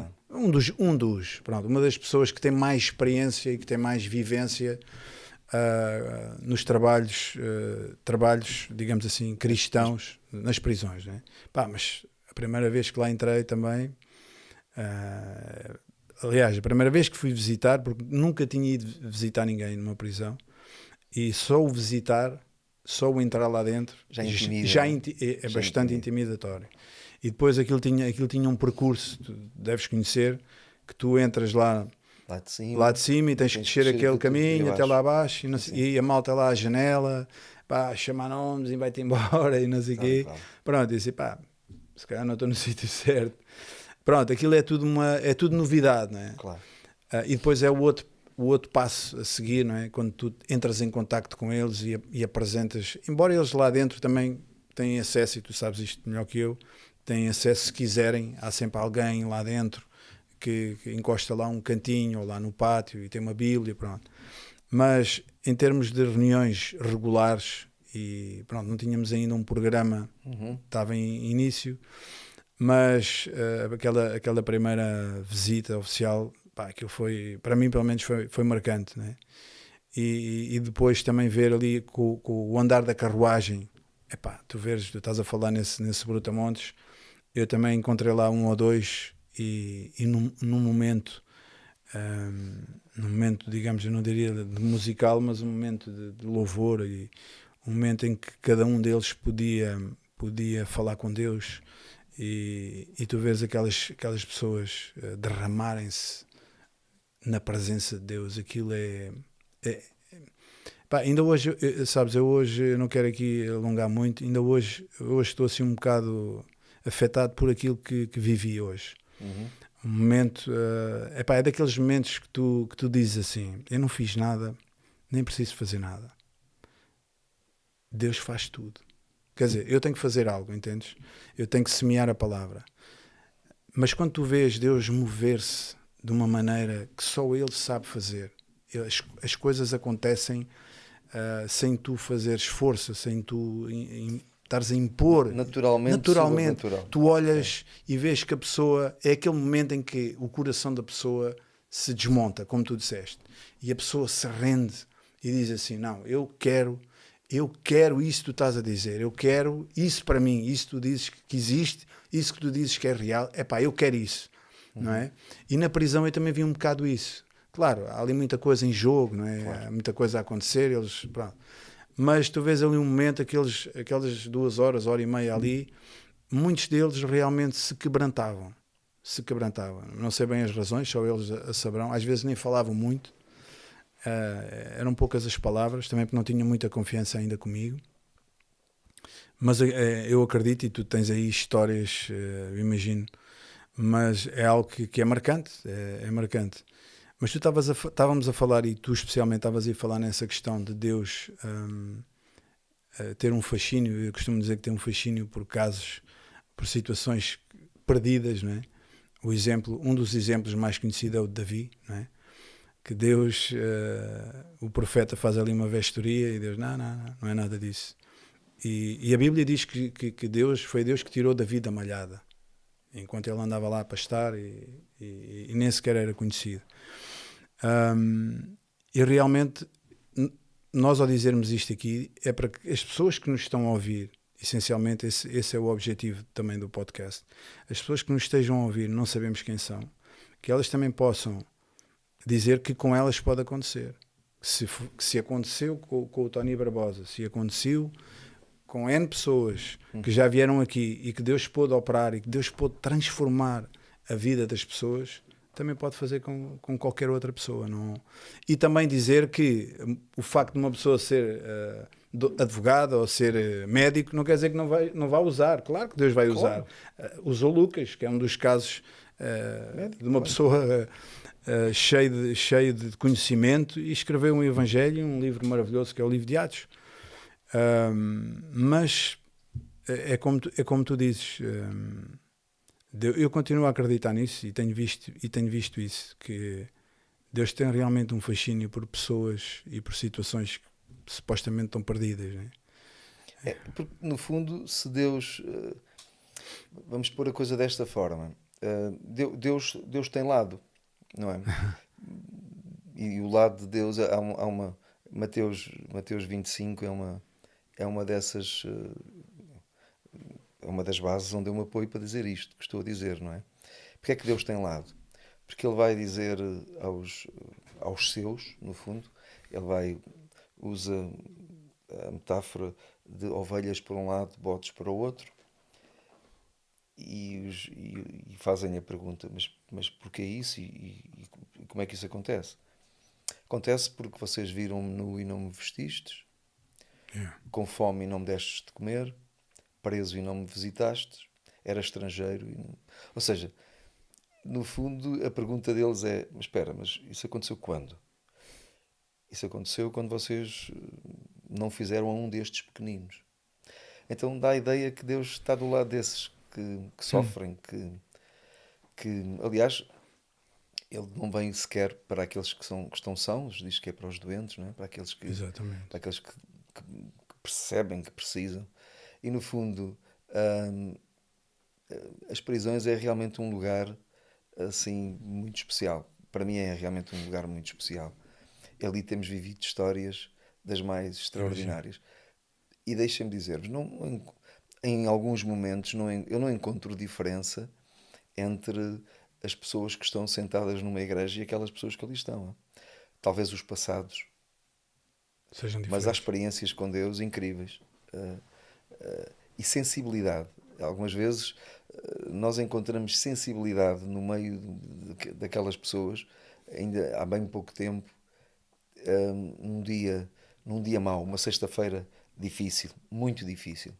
pronto, uma das pessoas que tem mais experiência e que tem mais vivência nos trabalhos, digamos assim, cristãos, nas prisões, né? Pá, mas a primeira vez que lá entrei também, aliás, a primeira vez que fui visitar, porque nunca tinha ido visitar ninguém numa prisão, e só o entrar lá dentro já intimida, é bastante intimidatório. E depois aquilo tinha um percurso, tu deves conhecer, que tu entras lá de cima e tens que descer aquele caminho até lá abaixo e a malta lá à janela, pá, chamar nomes e vai-te embora e não sei o quê. Pronto, eu disse, pá, se calhar não estou no sítio certo. Pronto, aquilo é tudo novidade, não é? Claro. E depois é o outro passo a seguir, não é? Quando tu entras em contacto com eles e apresentas, embora eles lá dentro também têm acesso, e tu sabes isto melhor que eu, têm acesso se quiserem, há sempre alguém lá dentro que encosta lá um cantinho ou lá no pátio e tem uma bíblia, pronto. Mas em termos de reuniões regulares, e pronto, não tínhamos ainda um programa, estava em início, mas aquela primeira visita oficial, pá, aquilo foi, para mim pelo menos foi marcante, né? E depois também ver ali com o andar da carruagem, epá, tu estás a falar nesse Brutamontes, eu também encontrei lá um ou dois e num momento, digamos, eu não diria de musical, mas um momento de louvor, e um momento em que cada um deles podia falar com Deus, e tu vês aquelas pessoas derramarem-se na presença de Deus. Aquilo pá, ainda hoje, sabes, eu hoje não quero aqui alongar muito, ainda hoje estou assim um bocado afetado por aquilo que vivi hoje. Um momento, é daqueles momentos que tu dizes assim, eu não fiz nada, nem preciso fazer nada, Deus faz tudo. Quer dizer, eu tenho que fazer algo, entendes? Eu tenho que semear a palavra. Mas quando tu vês Deus mover-se de uma maneira que só Ele sabe fazer, as coisas acontecem sem tu fazer esforço, sem tu estares a impor. Naturalmente. Tu olhas e vês que a pessoa, é aquele momento em que o coração da pessoa se desmonta, como tu disseste, e a pessoa se rende e diz assim, não, eu quero isso que tu estás a dizer, eu quero isso para mim, isso que tu dizes que existe, isso que tu dizes que é real, eu quero isso, não é? E na prisão eu também vi um bocado isso. Claro, há ali muita coisa em jogo, não é? Claro. Há muita coisa a acontecer, pronto. Mas tu vês ali um momento, aquelas 2 horas, hora e meia ali, muitos deles realmente se quebrantavam. Não sei bem as razões, só eles a saberão. Às vezes nem falavam muito. Eram poucas as palavras, também porque não tinham muita confiança ainda comigo. Mas eu acredito, e tu tens aí histórias, eu imagino, mas é algo que é marcante, é marcante. Mas tu estávamos a falar, e tu especialmente estavas a falar nessa questão de Deus ter um fascínio. Eu costumo dizer que tem um fascínio por casos, por situações perdidas, não é? Um dos exemplos mais conhecidos é o de Davi, não é? Que Deus, o profeta faz ali uma vestoria e Deus, não é nada disso. E a Bíblia diz que foi Deus que tirou Davi da malhada, enquanto ele andava lá a pastar e nem sequer era conhecido. E realmente, nós ao dizermos isto aqui, é para que as pessoas que nos estão a ouvir, essencialmente esse é o objetivo também do podcast, as pessoas que nos estejam a ouvir, não sabemos quem são, que elas também possam dizer que com elas pode acontecer. Se aconteceu com o Tony Barbosa, se aconteceu com N pessoas que já vieram aqui e que Deus pôde operar e que Deus pôde transformar a vida das pessoas, também pode fazer com qualquer outra pessoa. Não? E também dizer que o facto de uma pessoa ser advogado ou ser médico não quer dizer que não vai usar. Claro que Deus vai usar. Usou Lucas, que é um dos casos de uma pessoa cheio de conhecimento, e escreveu um evangelho, um livro maravilhoso que é o livro de Atos. Mas é como tu dizes, eu continuo a acreditar nisso e tenho visto isso, que Deus tem realmente um fascínio por pessoas e por situações que supostamente estão perdidas, não é? Porque no fundo, se Deus vamos pôr a coisa desta forma. Deus tem lado, não é? E o lado de Deus, há uma Mateus 25 é uma dessas, é uma das bases onde eu me apoio para dizer isto que estou a dizer, não é? Porque é que Deus tem lado? Porque Ele vai dizer aos seus, no fundo, usa a metáfora de ovelhas por um lado, bodes para o outro, e fazem a pergunta, mas porquê isso e como é que isso acontece? Acontece porque vocês viram-me nu e não me vestistes, com fome e não me destes de comer, preso e não me visitastes, era estrangeiro. Ou seja, no fundo, a pergunta deles é: mas espera, mas isso aconteceu quando? Isso aconteceu quando vocês não fizeram a um destes pequeninos. Então dá a ideia que Deus está do lado desses que sofrem, aliás, Ele não vem sequer para aqueles que estão sãos, diz que é para os doentes, não é? Para aqueles Exatamente. para aqueles que percebem que precisam. E no fundo, as prisões é realmente um lugar assim muito especial. Para mim é realmente um lugar muito especial. Ali temos vivido histórias das mais extraordinárias. E deixem-me dizer-vos, em alguns momentos eu não encontro diferença entre as pessoas que estão sentadas numa igreja e aquelas pessoas que ali estão. Talvez os passados, Sejam mas há diferentes. experiências com Deus incríveis. E sensibilidade. Algumas vezes nós encontramos sensibilidade no meio daquelas pessoas, ainda há bem pouco tempo, num dia mau, uma sexta-feira difícil, muito difícil,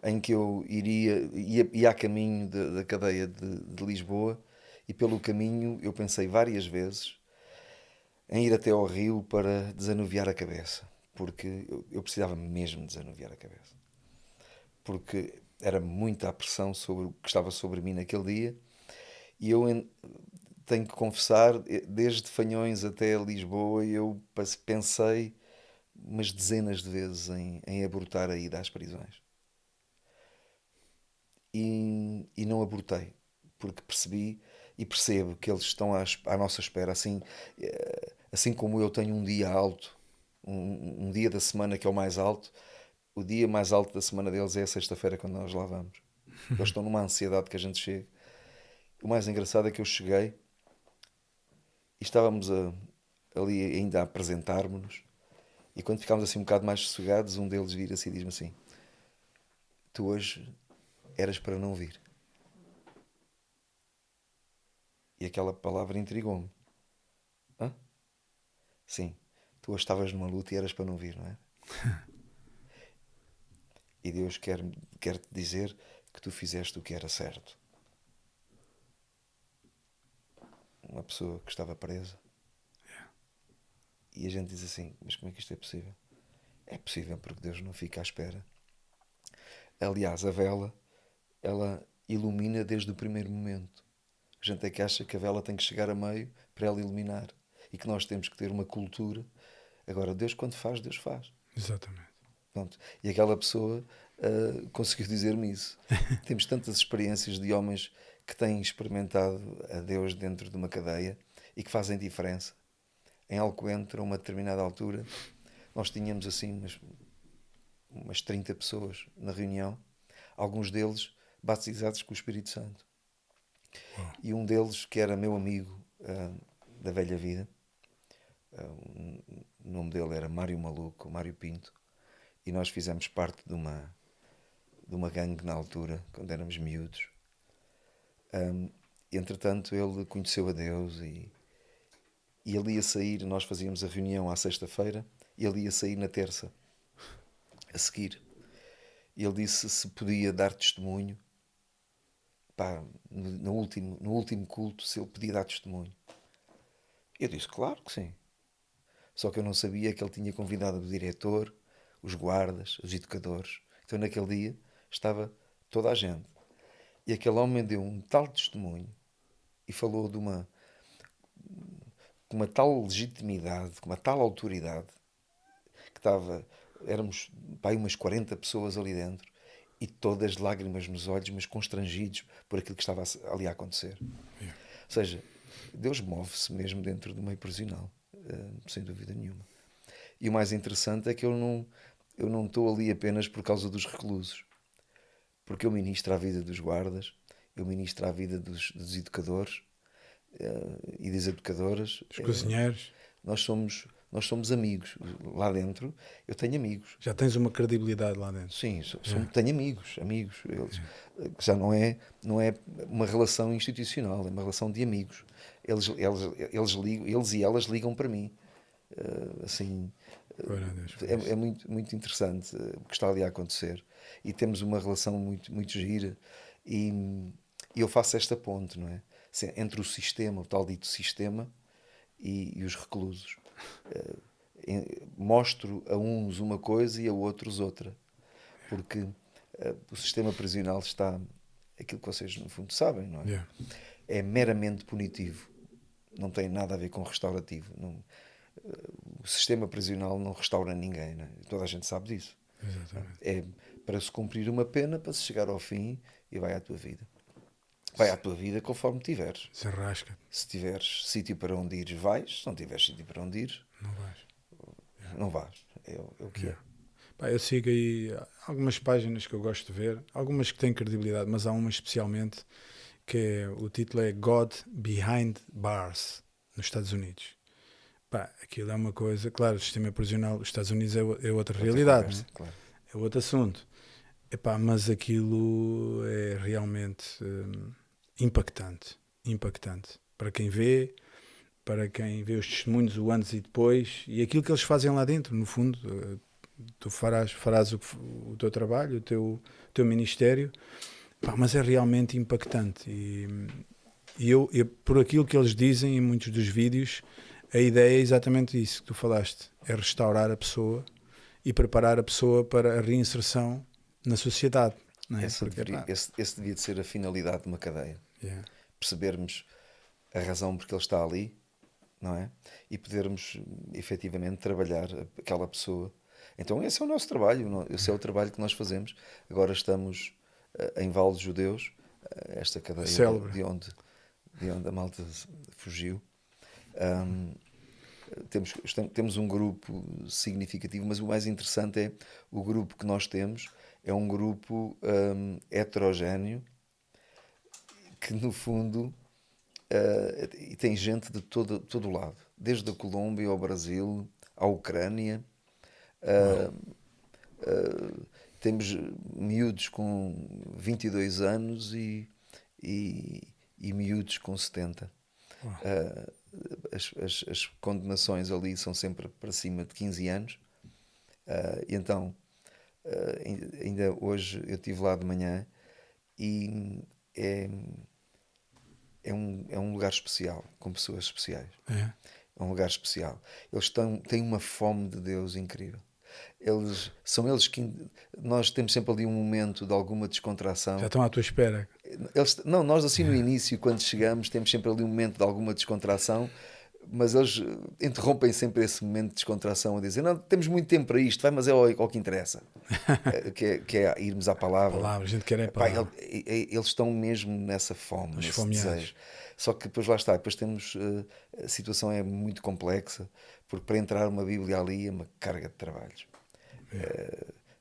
em que eu ia a caminho da cadeia de Lisboa, e pelo caminho eu pensei várias vezes em ir até ao rio para desanuviar a cabeça, porque eu precisava mesmo desanuviar a cabeça, porque era muita a pressão sobre o que estava sobre mim naquele dia, e tenho que confessar, desde Fanhões até Lisboa, eu pensei umas dezenas de vezes em abortar a ida às prisões. E não abortei, porque percebi e percebo que eles estão à nossa espera, assim como eu tenho um dia alto, um dia da semana que é o mais alto. O dia mais alto da semana deles é a sexta-feira, quando nós lá vamos. Eles estão numa ansiedade que a gente chegue. O mais engraçado é que eu cheguei e estávamos ali ainda a apresentar-nos, e quando ficámos assim um bocado mais sossegados, um deles vira-se e diz-me assim: tu hoje eras para não vir. E aquela palavra intrigou-me. Hã? Sim, tu hoje estavas numa luta e eras para não vir, não é? E Deus quer-te dizer que tu fizeste o que era certo. Uma pessoa que estava presa. E a gente diz assim: mas como é que isto é possível? É possível porque Deus não fica à espera. Aliás, a vela, ela ilumina desde o primeiro momento. A gente é que acha que a vela tem que chegar a meio para ela iluminar. E que nós temos que ter uma cultura. Agora, Deus quando faz, Deus faz. Exatamente. Pronto. E aquela pessoa conseguiu dizer-me isso. Temos tantas experiências de homens que têm experimentado a Deus dentro de uma cadeia e que fazem diferença. Em Alcoentre, a uma determinada altura, nós tínhamos assim umas 30 pessoas na reunião, alguns deles batizados com o Espírito Santo. Uau. E um deles, que era meu amigo da velha vida, o nome dele era Mário Maluco, Mário Pinto, e nós fizemos parte de uma gangue na altura, quando éramos miúdos. Entretanto, ele conheceu a Deus, e ele ia sair. Nós fazíamos a reunião à sexta-feira e ele ia sair na terça a seguir. E ele disse se podia dar testemunho, pá, no último culto, se ele podia dar testemunho. Eu disse claro que sim. Só que eu não sabia que ele tinha convidado o diretor, os guardas, os educadores. Então naquele dia estava toda a gente. E aquele homem deu um tal testemunho e falou com uma tal legitimidade, com uma tal autoridade, que éramos, pá, umas 40 pessoas ali dentro. e todas lágrimas nos olhos, mas constrangidos por aquilo que estava ali a acontecer. Yeah. Ou seja, Deus move-se mesmo dentro do meio prisional, sem dúvida nenhuma. E o mais interessante é que eu não estou ali apenas por causa dos reclusos, porque eu ministro a vida dos guardas, eu ministro a vida dos educadores e das educadoras. Os cozinheiros. Nós somos amigos. Lá dentro eu tenho amigos. Já tens uma credibilidade lá dentro. Sim, tenho amigos. Eles, já não é uma relação institucional, é uma relação de amigos. Eles e elas ligam para mim. Assim, é muito, muito interessante o que está ali a acontecer. E temos uma relação muito, muito gira. E eu faço esta ponte, não é? Entre o sistema, o tal dito sistema, e os reclusos. Mostro a uns uma coisa e a outros outra. Porque o sistema prisional está, aquilo que vocês no fundo sabem, não é? Yeah. É meramente punitivo. Não tem nada a ver com restaurativo. O sistema prisional não restaura ninguém, não é? Toda a gente sabe disso. Exatamente. É para se cumprir uma pena, para se chegar ao fim e vai à tua vida. Vai à tua vida conforme tiveres. Se arrasca. Se tiveres sítio para onde ires, vais. Se não tiveres sítio para onde ires, Não vais. não vais. É o que é. Pá, eu sigo aí algumas páginas que eu gosto de ver, algumas que têm credibilidade, mas há uma especialmente que o título é God Behind Bars, nos Estados Unidos. Pá, aquilo é uma coisa, claro, o sistema prisional dos Estados Unidos é outra realidade, conversa, né? claro. É outro assunto. Epá, mas aquilo é realmente impactante. Para quem vê os testemunhos, o antes e depois, e aquilo que eles fazem lá dentro, no fundo, tu farás o teu trabalho, o teu ministério, pá, mas é realmente impactante. E eu, por aquilo que eles dizem em muitos dos vídeos, a ideia é exatamente isso que tu falaste, é restaurar a pessoa e preparar a pessoa para a reinserção na sociedade. Não é? Esse devia de ser a finalidade de uma cadeia. Yeah. Percebermos a razão porque ele está ali, não é? E podermos efetivamente trabalhar aquela pessoa. Então esse é o nosso trabalho, esse é o trabalho que nós fazemos. Agora estamos em Vale dos Judeus, esta cadeia de onde a malta fugiu. Temos um grupo significativo, mas o mais interessante é o grupo que nós temos é um grupo heterogéneo que no fundo e tem gente de todo o lado, desde a Colômbia ao Brasil, à Ucrânia. Temos miúdos com 22 anos e miúdos com 70. As condenações ali são sempre para cima de 15 anos. E então, ainda hoje eu estive lá de manhã e é um lugar especial, com pessoas especiais. É um lugar especial. Eles têm uma fome de Deus incrível. São eles que nós temos sempre ali um momento de alguma descontração. Já estão à tua espera. Nós assim no início, quando chegamos, temos sempre ali um momento de alguma descontração, mas eles interrompem sempre esse momento de descontração a dizer, não, temos muito tempo para isto, mas é o que interessa, que é irmos à palavra. A gente quer palavra. Eles estão mesmo nessa fome, nesse fomeados. desejo. Só que depois lá está, depois temos, a situação é muito complexa, porque para entrar uma Bíblia ali é uma carga de trabalhos.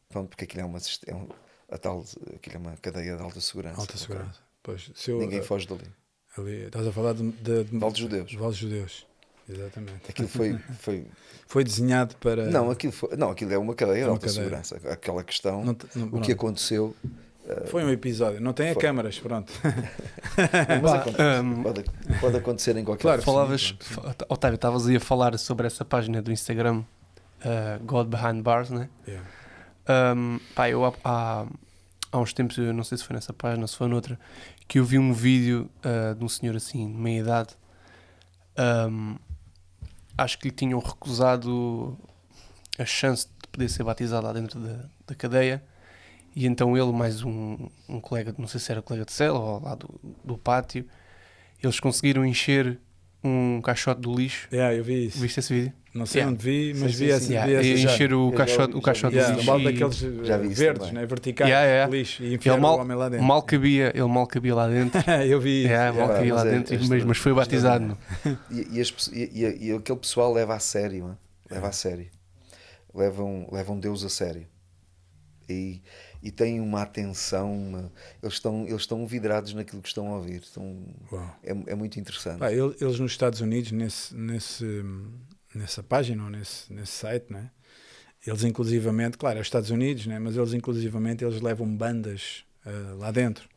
Porque aquilo aquilo é uma cadeia de alta segurança. Alta segurança. Pois, ninguém foge dali. Ali, estás a falar de Vale dos Judeus. Vale dos Judeus. Exatamente. Aquilo foi desenhado para... aquilo é uma cadeia de alta segurança. Aquela questão, o que aconteceu... Foi um episódio. Não tem câmaras, pronto. Mas pode acontecer em qualquer... Claro, Otávio, estavas aí a falar sobre essa página do Instagram, God Behind Bars, né? Yeah. Eu há uns tempos, eu não sei se foi nessa página, se foi noutra, que eu vi um vídeo de um senhor assim, de meia idade. Acho que lhe tinham recusado a chance de poder ser batizado lá dentro da cadeia, e então ele mais um colega, não sei se era colega de cela ou lá do pátio, eles conseguiram encher um caixote do lixo. Eu vi isso. Viste esse vídeo? Não sei onde vi, mas Sim, vi sim, essa. sim. Vi Yeah, essa já. encher o já caixote, vi, o caixote já do vi. Um lixo. balde E daqueles Já vi isso verdes, também. né? Verticais, Yeah. lixo, e ele enfiar o homem lá dentro. ele mal cabia lá dentro. Eu vi isso. Mal Yeah, cabia lá mas é dentro, extra- mas foi batizado. Não? E aquele pessoal leva a sério, hein? Leva a sério. Levam Deus a sério. E têm uma atenção, eles estão vidrados naquilo que estão a ouvir. É muito interessante. Pá, eles nos Estados Unidos, nessa página, ou nesse site, né? Eles inclusivamente, claro, é os Estados Unidos, né? Mas eles inclusivamente levam bandas lá dentro,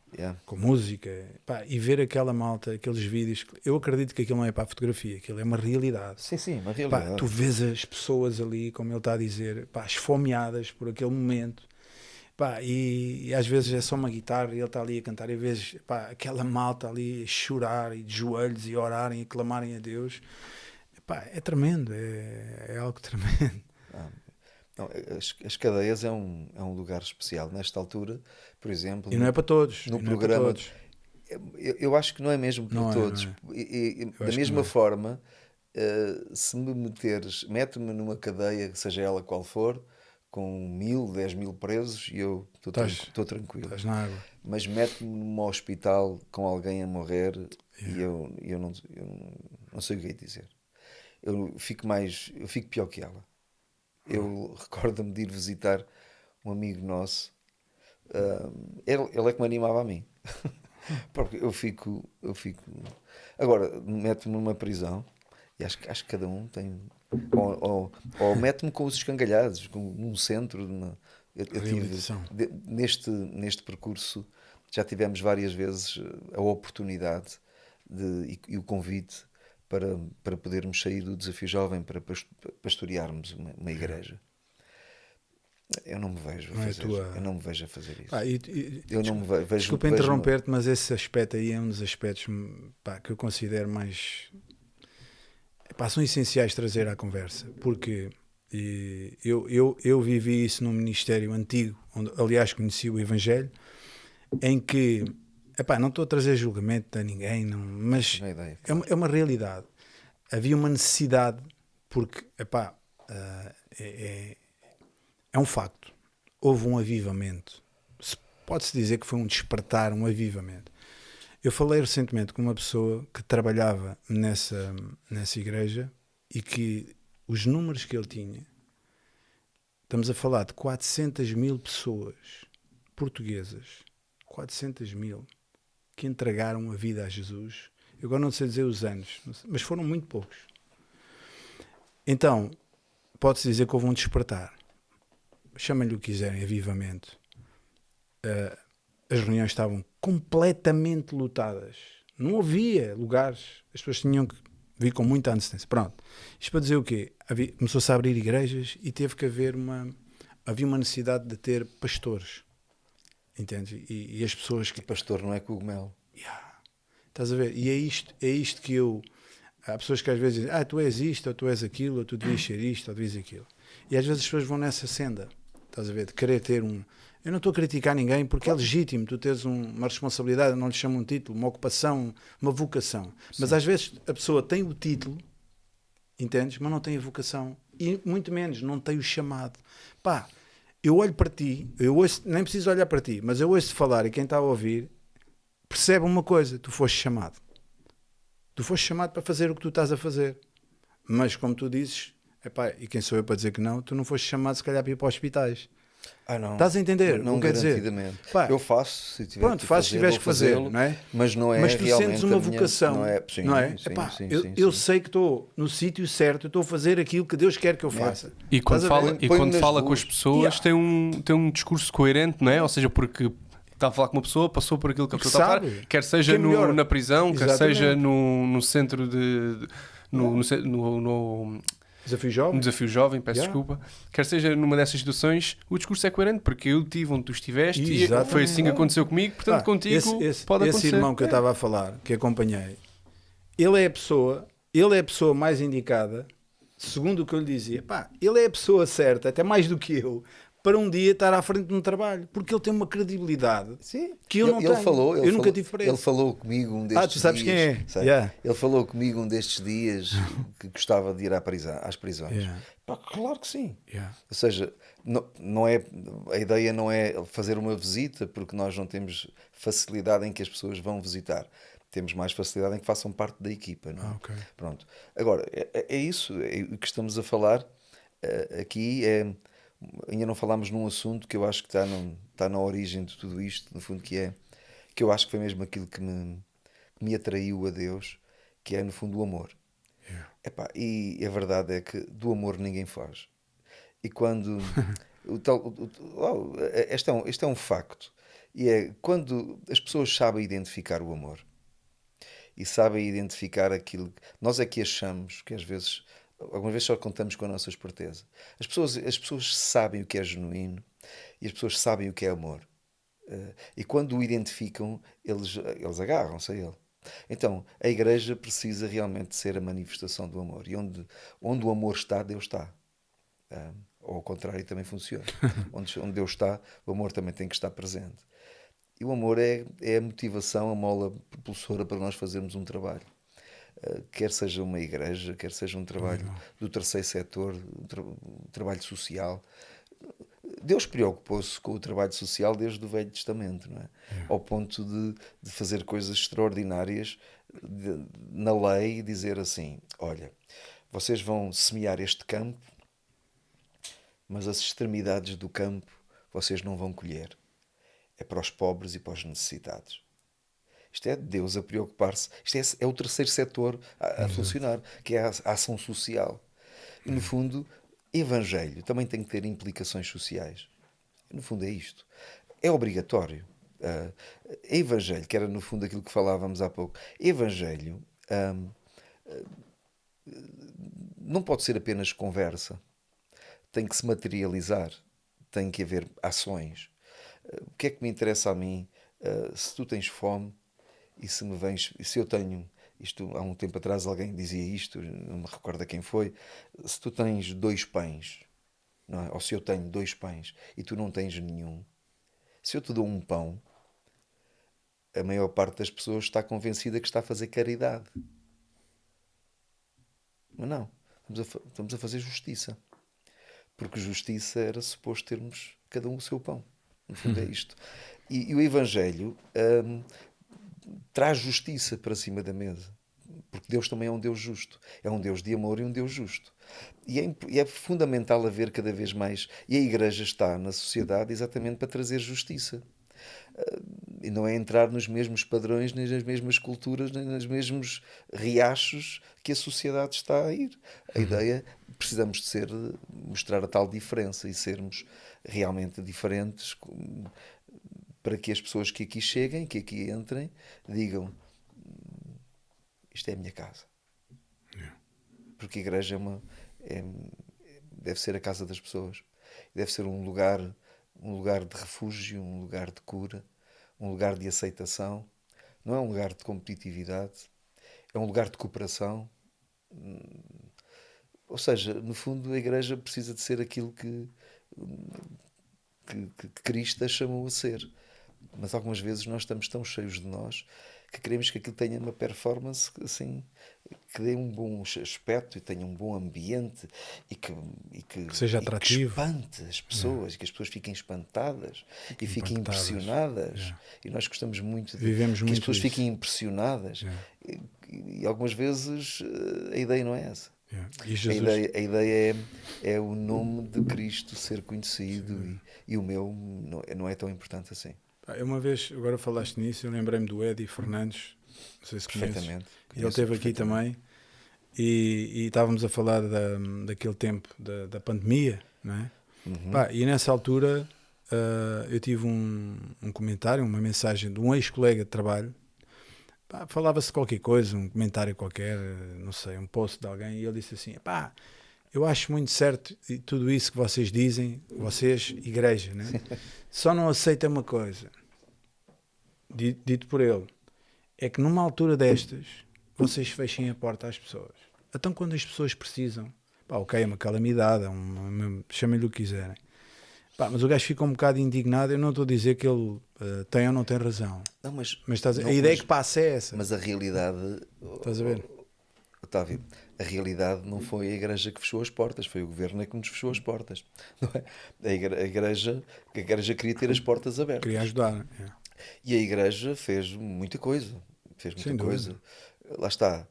com música, pá, e ver aquela malta, aqueles vídeos, eu acredito que aquilo não é para a fotografia, aquilo é uma realidade. Sim, uma Pá, realidade. tu vês as pessoas ali, como ele está a dizer, pá, esfomeadas por aquele momento. Pá, e às vezes é só uma guitarra e ele está ali a cantar, e vês, pá, aquela malta ali a chorar e de joelhos e orarem e clamarem a Deus. Pá, é tremendo, é algo tremendo. Não, as cadeias é um lugar especial nesta altura, por exemplo. E não é para todos. No programa, eu acho que não é mesmo para todos. Da mesma forma, se me mete-me numa cadeia, seja ela qual for, com 1000, 10.000 presos, e eu estou tranquilo. Estás na água. Mas mete-me num hospital com alguém a morrer e eu não sei o que é dizer. Eu fico pior que ela. Eu recordo-me de ir visitar um amigo nosso. Ele é que me animava a mim. Porque eu fico. Agora, mete-me numa prisão e acho que cada um tem. Ou mete-me com os escangalhados, num centro. Eu tive, neste percurso, já tivemos várias vezes a oportunidade e o convite para podermos sair do Desafio Jovem, para pastorearmos uma igreja. Eu não me vejo a fazer isso. Desculpa interromper-te, mas esse aspecto aí é um dos aspectos, pá, que eu considero mais, pá, são essenciais trazer à conversa, porque eu vivi isso num ministério antigo, onde aliás conheci o Evangelho, em que, epá, não estou a trazer julgamento a ninguém, mas é uma realidade. Havia uma necessidade, porque, epá, é um facto. Houve um avivamento. Pode-se dizer que foi um despertar, um avivamento. Eu falei recentemente com uma pessoa que trabalhava nessa igreja e que os números que ele tinha, estamos a falar de 400.000 pessoas portuguesas, 400.000, que entregaram a vida a Jesus. Eu agora não sei dizer os anos, mas foram muito poucos. Então, pode-se dizer que houve um despertar. Chamem-lhe o que quiserem, avivamento. As reuniões estavam completamente lotadas. Não havia lugares. As pessoas tinham que vir com muita antecedência. Pronto. Isto para dizer o quê? Começou-se a abrir igrejas e teve que haver havia uma necessidade de ter pastores. Entendes? E as pessoas que... Pastor não é cogumelo. Estás a ver? E é isto que eu... Há pessoas que às vezes dizem, tu és isto, ou tu és aquilo, ou tu devias ser isto, ou devias aquilo. E às vezes as pessoas vão nessa senda. Estás a ver? De querer ter um... Eu não estou a criticar ninguém, porque é legítimo tu teres uma responsabilidade, não lhe chamo um título, uma ocupação, uma vocação. Sim. Mas às vezes a pessoa tem o título, entendes? Mas não tem a vocação. E muito menos, não tem o chamado. Pá, eu olho para ti, eu ouço, nem preciso olhar para ti, mas eu ouço-te falar e quem está a ouvir percebe uma coisa, tu foste chamado. Tu foste chamado para fazer o que tu estás a fazer. Mas como tu dizes, epá, e quem sou eu para dizer que não, tu não foste chamado se calhar para ir para hospitais. Não. Estás a entender? Não quer dizer, pá, eu faço se tiver pronto, fazes se tiveres que fazer, não é? Mas não é. Mas tu sentes uma vocação, não é? Sim, não é? Sim, epá, sim, eu sei que estou no sítio certo, eu estou a fazer aquilo que Deus quer que eu faça. E quando fala com as pessoas tem um discurso coerente, não é? Ou seja, porque está a falar com uma pessoa, passou por aquilo que a pessoa está a falar, quer seja na prisão, quer seja no centro de... No Desafio Jovem, peço desculpa. Quer seja numa dessas situações, o discurso é coerente, porque eu estive onde tu estiveste e foi assim que aconteceu comigo, portanto contigo pode acontecer. Esse irmão que eu estava a falar, que acompanhei, ele é a pessoa mais indicada, segundo o que eu lhe dizia, ele é a pessoa certa, até mais do que eu, para um dia estar à frente de um trabalho, porque ele tem uma credibilidade Sim. que eu não tenho. Eu nunca tive para ele falou comigo um destes dias. Tu sabes quem é? Yeah. Ele falou comigo um destes dias que gostava de ir às prisões. Yeah. Pá, claro que sim. Yeah. Ou seja, não é, a ideia não é fazer uma visita, porque nós não temos facilidade em que as pessoas vão visitar. Temos mais facilidade em que façam parte da equipa. Não é? Okay. Pronto. Agora, é isso. O que estamos a falar aqui é... Ainda não falámos num assunto que eu acho que está na origem de tudo isto, no fundo, que eu acho que foi mesmo aquilo que me atraiu a Deus, que é, no fundo, o amor. Yeah. Epá, e a verdade é que do amor ninguém faz. E quando... este é um facto. E é quando as pessoas sabem identificar o amor e sabem identificar aquilo que nós é que achamos que às vezes... Algumas vezes só contamos com a nossa esperteza. As pessoas sabem o que é genuíno e as pessoas sabem o que é amor. E quando o identificam, eles agarram-se a ele. Então, a igreja precisa realmente ser a manifestação do amor. E onde o amor está, Deus está. Ou ao contrário, também funciona. Onde Deus está, o amor também tem que estar presente. E o amor é a motivação, a mola propulsora para nós fazermos um trabalho. Quer seja uma igreja, quer seja um trabalho do terceiro setor, um trabalho social. Deus preocupou-se com o trabalho social desde o Velho Testamento, não é? Ao ponto de fazer coisas extraordinárias na lei e dizer assim, olha, vocês vão semear este campo, mas as extremidades do campo vocês não vão colher. É para os pobres e para os necessitados. Isto é Deus a preocupar-se. Isto é o terceiro setor a funcionar, que é a ação social. E, no fundo, Evangelho também tem que ter implicações sociais. No fundo, é isto. É obrigatório. Evangelho, que era, no fundo, aquilo que falávamos há pouco. Evangelho não pode ser apenas conversa. Tem que se materializar. Tem que haver ações. O que é que me interessa a mim? Se tu tens fome, e se eu tenho, isto há um tempo atrás alguém dizia isto, não me recordo a quem foi, se tu tens 2 pães, não é? Ou se eu tenho 2 pães e tu não tens nenhum, se eu te dou um pão, a maior parte das pessoas está convencida que está a fazer caridade. Mas não, estamos a fazer justiça. Porque justiça era suposto termos cada um o seu pão. No fundo é isto. E o Evangelho... traz justiça para cima da mesa, porque Deus também é um Deus justo, é um Deus de amor e um Deus justo, e é fundamental haver cada vez mais, e a Igreja está na sociedade exatamente para trazer justiça, e não é entrar nos mesmos padrões, nem nas mesmas culturas, nem nos mesmos riachos que a sociedade está a ir. A ideia, precisamos de mostrar a tal diferença e sermos realmente diferentes, para que as pessoas que aqui cheguem, que aqui entrem, digam, isto é a minha casa. Porque a igreja deve ser a casa das pessoas. Deve ser um lugar de refúgio, um lugar de cura, um lugar de aceitação. Não é um lugar de competitividade, é um lugar de cooperação. Ou seja, no fundo, a igreja precisa de ser aquilo que Cristo a chamou a ser. Mas algumas vezes nós estamos tão cheios de nós que queremos que aquilo tenha uma performance assim, que dê um bom aspecto e tenha um bom ambiente e que seja atrativo, que espante as pessoas, e que as pessoas fiquem espantadas e fiquem impressionadas. E nós gostamos muito de que as pessoas fiquem impressionadas. E algumas vezes a ideia não é essa. A ideia é o nome de Cristo ser conhecido, e o meu não é tão importante assim. Uma vez, agora falaste nisso, eu lembrei-me do Eddie Fernandes, não sei se conheces. Ele esteve aqui também e estávamos a falar daquele tempo da pandemia, não é? E nessa altura eu tive um comentário, uma mensagem de um ex-colega de trabalho. Falava-se de qualquer coisa, um comentário qualquer, não sei, um post de alguém, e ele disse assim, eu acho muito certo tudo isso que vocês dizem, vocês, igreja, né? Só não aceita uma coisa, dito por ele, é que numa altura destas, vocês fechem a porta às pessoas. Então quando as pessoas precisam, ok, é uma calamidade, chamem-lhe o que quiserem, Pá, mas o gajo fica um bocado indignado. Eu não estou a dizer que ele tem ou não tem razão. Não, mas Estás a... não, a ideia mas, que passa é essa. mas a realidade, Estás a ver? Otávio, a realidade não foi a igreja que fechou as portas, foi o governo que nos fechou as portas. Não é? A igreja queria ter as portas abertas. Queria ajudar. É. E a igreja fez muita coisa. Fez muita Sem coisa. dúvida. Lá está.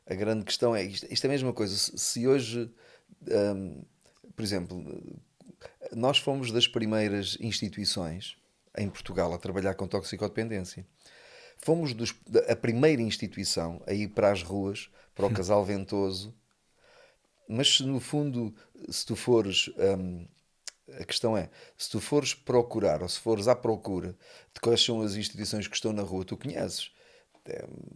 A grande questão é isto é a mesma coisa. Se hoje, por exemplo, nós fomos das primeiras instituições em Portugal a trabalhar com toxicodependência. Fomos a primeira instituição a ir para as ruas, para o Casal Ventoso, mas se no fundo, se tu fores, a questão é, se tu fores procurar, ou se fores à procura de quais são as instituições que estão na rua, tu conheces.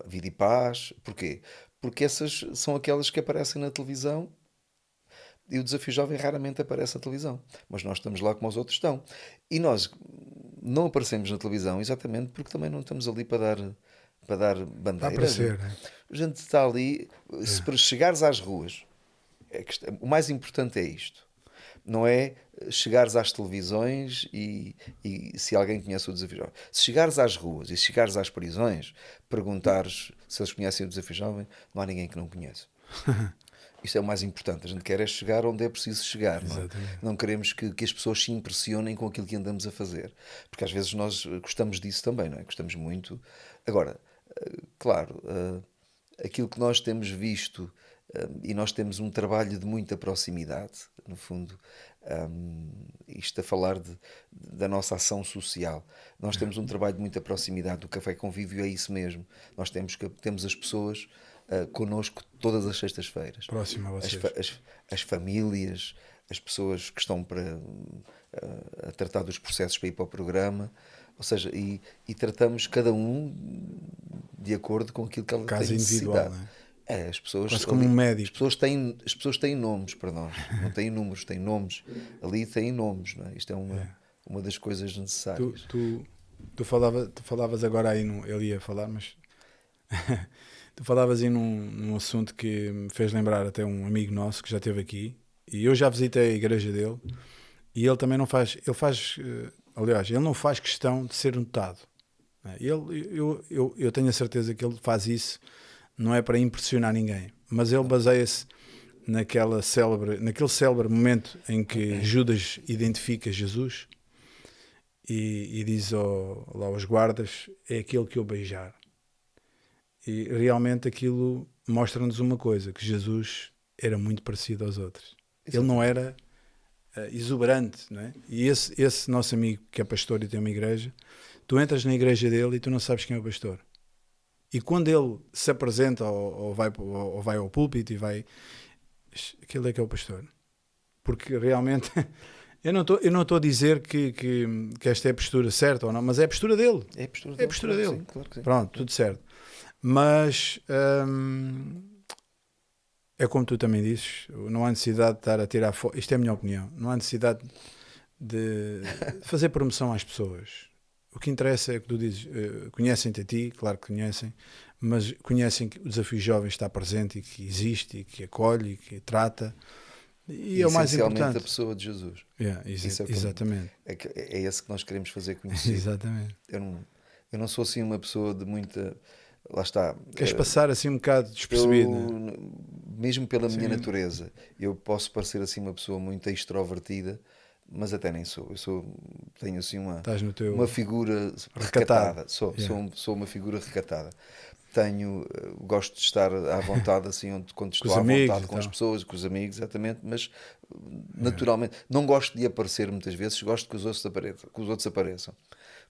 A Vida e Paz, porquê? Porque essas são aquelas que aparecem na televisão e o Desafio Jovem raramente aparece na televisão, mas nós estamos lá como os outros estão. E nós não aparecemos na televisão exatamente porque também não estamos ali para dar bandeiras. Para aparecer, né? A gente está ali, se para chegares às ruas, o mais importante é isto. Não é chegares às televisões e se alguém conhece o Desafio Jovem. Se chegares às ruas e chegares às prisões, perguntares se eles conhecem o Desafio Jovem, não há ninguém que não conheça. Isto é o mais importante. A gente quer é chegar onde é preciso chegar. Não queremos que as pessoas se impressionem com aquilo que andamos a fazer. Porque às vezes nós gostamos disso também, não é? Gostamos muito. Agora, claro, aquilo que nós temos visto, e nós temos um trabalho de muita proximidade, no fundo, isto a falar da nossa ação social. Nós temos um trabalho de muita proximidade. O Café Convívio é isso mesmo. Nós temos as pessoas connosco todas as sextas-feiras. Próximo a vocês. As famílias, as pessoas que estão a tratar dos processos para ir para o programa, ou seja, e tratamos cada um de acordo com aquilo que ela Caso tem individual, necessidade. não é? As pessoas, quase como um médico. As pessoas têm nomes para nós, não têm números, têm nomes. Ali têm nomes, não é? Isto é uma das coisas necessárias. Tu falavas agora aí, ele ia falar, mas tu falavas aí num assunto que me fez lembrar até um amigo nosso que já esteve aqui, e eu já visitei a igreja dele, e ele também não faz, aliás, ele não faz questão de ser notado. Eu tenho a certeza que ele faz isso, não é para impressionar ninguém, mas ele baseia-se naquele célebre momento em que Judas identifica Jesus e diz lá aos guardas: é aquele que eu beijar. E realmente aquilo mostra-nos uma coisa, que Jesus era muito parecido aos outros. Ele não era exuberante, não é? E esse nosso amigo que é pastor e tem uma igreja, tu entras na igreja dele e tu não sabes quem é o pastor. E quando ele se apresenta ou vai ao púlpito e vai, aquele é que é o pastor. Porque realmente, eu não estou a dizer que esta é a postura certa ou não, mas é a postura dele. É a postura É a postura dele. Sim, claro que sim. Pronto, tudo certo. Mas é como tu também dizes, não há necessidade de estar a tirar foto. Isto é a minha opinião. Não há necessidade de fazer promoção às pessoas. O que interessa é que tu dizes, conhecem-te a ti, claro que conhecem, mas conhecem que o Desafio Jovem está presente e que existe, e que acolhe, e que trata. E é o mais importante. A pessoa de Jesus. Exatamente. É esse que nós queremos fazer conhecido. Exatamente. Eu não sou assim uma pessoa de muita... Lá está. Queres passar assim um bocado despercebido? Mesmo pela minha natureza, eu posso parecer assim uma pessoa muito extrovertida, mas até nem sou. Tenho assim uma figura recatada. Sou uma figura recatada. Gosto de estar à vontade, assim, quando estou à vontade com as pessoas, com os amigos, exatamente, mas naturalmente não gosto de aparecer muitas vezes, gosto que os outros apareçam.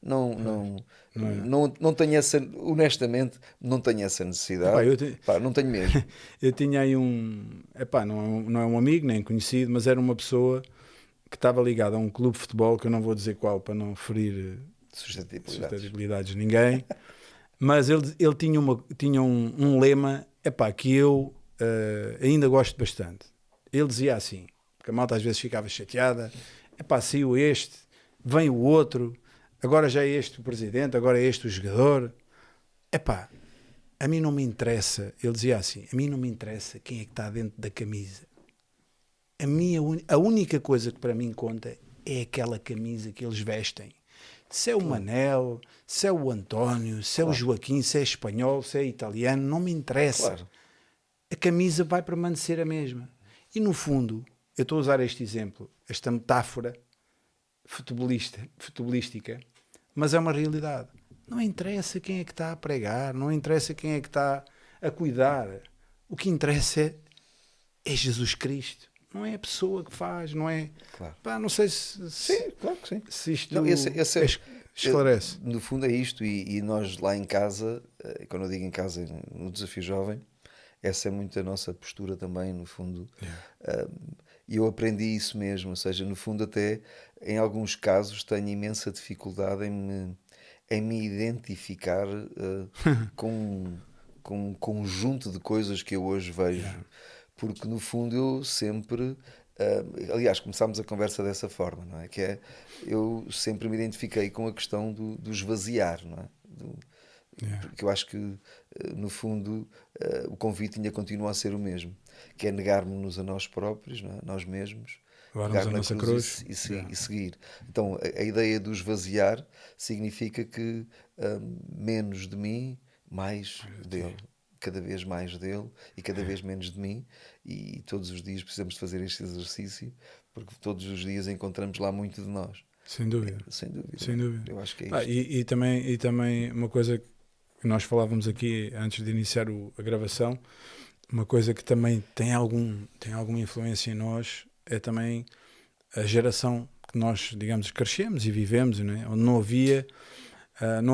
Não tenho essa, honestamente, não tenho essa necessidade. Não tenho mesmo. Eu tinha aí não é um amigo nem conhecido, mas era uma pessoa que estava ligada a um clube de futebol, que eu não vou dizer qual para não ferir suscetibilidades de ninguém, mas ele tinha um lema que eu ainda gosto bastante. Ele dizia assim, porque a malta às vezes ficava chateada: saiu este, vem o outro, agora já é este o presidente, agora é este o jogador. A mim não me interessa. Ele dizia assim: a mim não me interessa quem é que está dentro da camisa. A única coisa que para mim conta é aquela camisa que eles vestem. Se é o Manel, se é o António, se é o Joaquim, se é espanhol, se é italiano, não me interessa. Claro. A camisa vai permanecer a mesma. E no fundo, eu estou a usar este exemplo, esta metáfora futebolística, mas é uma realidade. Não interessa quem é que está a pregar, não interessa quem é que está a cuidar. O que interessa é Jesus Cristo. Não é a pessoa que faz, não é... Claro. Pá, não sei Sim, claro que sim. se isto Não, esclarece. No fundo é isto, e nós lá em casa, quando eu digo em casa, no Desafio Jovem, essa é muito a nossa postura também, no fundo. E eu aprendi isso mesmo, ou seja, no fundo até, em alguns casos, tenho imensa dificuldade em me identificar com um conjunto de coisas que eu hoje vejo. Porque no fundo eu sempre... aliás, começámos a conversa dessa forma, não é? Que é, eu sempre me identifiquei com a questão do esvaziar, não é? Porque eu acho que, no fundo, o convite ainda continua a ser o mesmo, que é negarmos-nos a nós próprios, não é? Nós mesmos, Levarmos pegar a na nossa cruz cruz. e seguir. Então, a ideia do esvaziar significa que menos de mim, mais dele. Cada vez mais dele e cada vez menos de mim, e todos os dias precisamos de fazer este exercício, porque todos os dias encontramos lá muito de nós. Sem dúvida. Sem dúvida. Sem dúvida. Eu acho que é Ah, isto. e também uma coisa que nós falávamos aqui antes de iniciar a gravação, uma coisa que também tem alguma influência em nós é também a geração que nós, digamos, crescemos e vivemos, não é? Onde não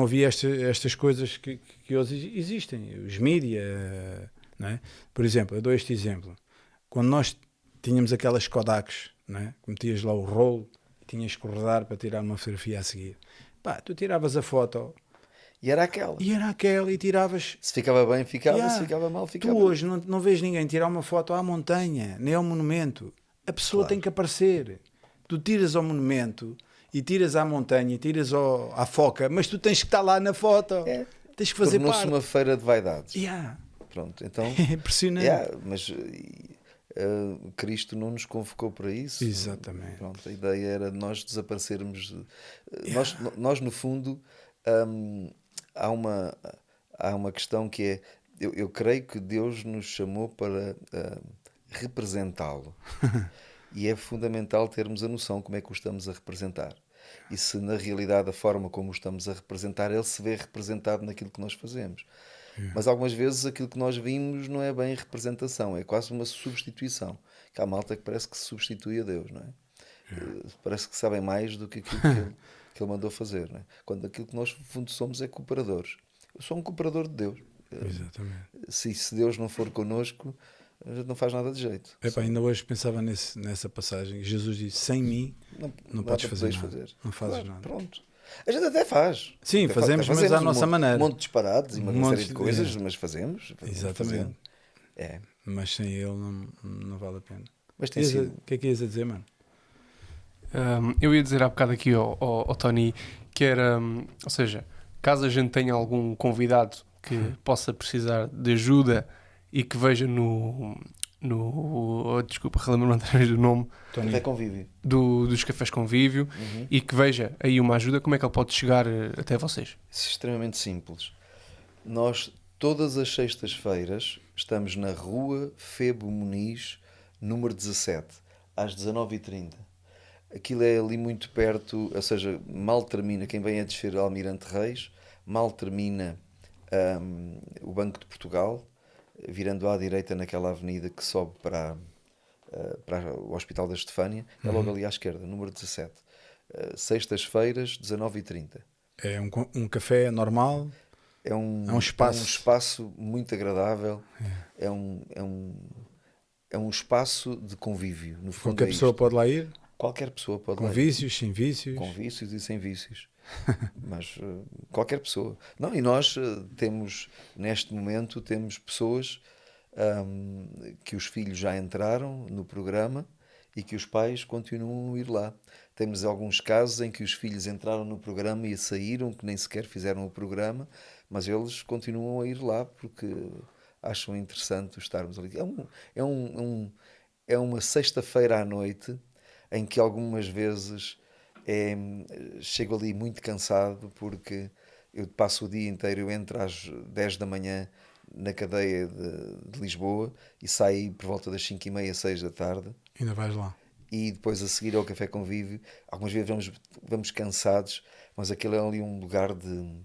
havia estas coisas que hoje existem, os mídia, não é? Por exemplo, eu dou este exemplo. Quando nós tínhamos aquelas Kodaks, não é? Que metias lá o rolo e tinhas que rodar para tirar uma fotografia a seguir. Pá, tu tiravas a foto E era aquela. e tiravas... Se ficava bem, ficava. Yeah. Se ficava mal, ficava. Tu hoje não vês ninguém tirar uma foto à montanha, nem ao monumento. A pessoa tem que aparecer. Tu tiras ao monumento e tiras à montanha e tiras à foca, mas tu tens que estar lá na foto. É. Tens que fazer Tornou-se parte. uma feira de vaidades. Yeah. Pronto, então... É impressionante. Mas Cristo não nos convocou para isso. Exatamente. Pronto, a ideia era de nós desaparecermos. Nós, no fundo, há uma questão que é... Eu creio que Deus nos chamou para representá-lo. E é fundamental termos a noção como é que o estamos a representar. E se na realidade a forma como o estamos a representar, ele se vê representado naquilo que nós fazemos. Mas algumas vezes aquilo que nós vimos não é bem representação, é quase uma substituição. Que há malta que parece que se substitui a Deus, não é? Parece que sabem mais do que aquilo que ele mandou fazer, não é? Quando aquilo que nós, no fundo, somos é cooperadores. Eu sou um cooperador de Deus. Exatamente. Se Deus não for connosco, a gente não faz nada de jeito. Ainda hoje pensava nessa passagem. Jesus disse: sem mim não podes fazer nada. Não fazes nada. Pronto. A gente até faz. Sim, fazemos, mas à nossa maneira. Um monte de disparados e uma série de coisas, mas fazemos. Exatamente. É. Mas sem ele não vale a pena. Mas tem sido... O que é que ias a dizer, mano? Eu ia dizer há bocado aqui ao Tony que era, ou seja, caso a gente tenha algum convidado que possa precisar de ajuda e que veja desculpa, relembro-me outra vez do nome. Café Convívio. Dos Cafés Convívio e que veja aí uma ajuda, como é que ele pode chegar até vocês? Isso é extremamente simples. Nós, todas as sextas-feiras, estamos na rua Febo Muniz, número 17, às 19h30. Aquilo é ali muito perto, ou seja, mal termina, quem vem a descer Almirante Reis, mal termina o Banco de Portugal, virando à direita naquela avenida que sobe para o Hospital da Estefânia, é logo ali à esquerda, número 17. Sextas-feiras, 19h30. É um café normal? É um espaço muito agradável, é um espaço de convívio. No fundo, qualquer pessoa pode lá ir? Qualquer pessoa pode com lá ir. Vícios, sem vícios? Com vícios e sem vícios. Mas qualquer pessoa. Não, e nós temos, neste momento, temos pessoas que os filhos já entraram no programa e que os pais continuam a ir lá. Temos alguns casos em que os filhos entraram no programa e saíram, que nem sequer fizeram o programa, mas eles continuam a ir lá porque acham interessante estarmos ali. É é uma sexta-feira à noite em que algumas vezes chego ali muito cansado porque eu passo o dia inteiro, eu entro às 10 da manhã na cadeia de Lisboa e saio por volta das 5h30, 6 da tarde. Ainda vais lá. E depois a seguir ao café convívio, algumas vezes vamos cansados, mas aquilo é ali um lugar de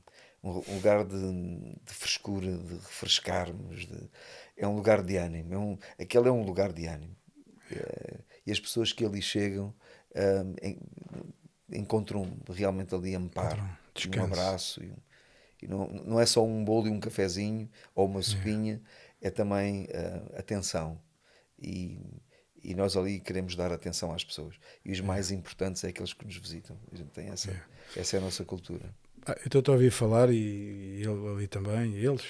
frescura, de refrescarmos, é um lugar de ânimo, aquele é um lugar de ânimo. E as pessoas que ali chegam encontram realmente ali amparo, um abraço, e não é só um bolo e um cafezinho ou uma sopinha, é também atenção. E nós ali queremos dar atenção às pessoas. E os mais importantes é aqueles que nos visitam. A gente tem essa é a nossa cultura. Eu estou a ouvir falar, e ele ali também, eles.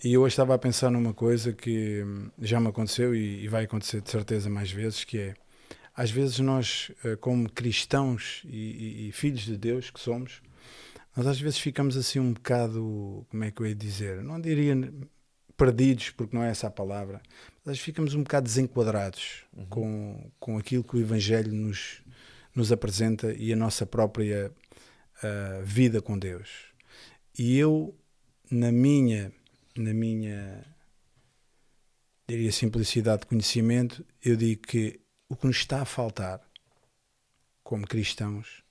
E eu hoje estava a pensar numa coisa que já me aconteceu e vai acontecer de certeza mais vezes, que é, às vezes nós, como cristãos e filhos de Deus que somos, nós às vezes ficamos assim um bocado, como é que eu ia dizer? Não diria perdidos, porque não é essa a palavra, mas ficamos um bocado desenquadrados com aquilo que o Evangelho nos apresenta e a nossa própria vida com Deus. E eu, na minha diria simplicidade de conhecimento, eu digo que o que nos está a faltar como cristãos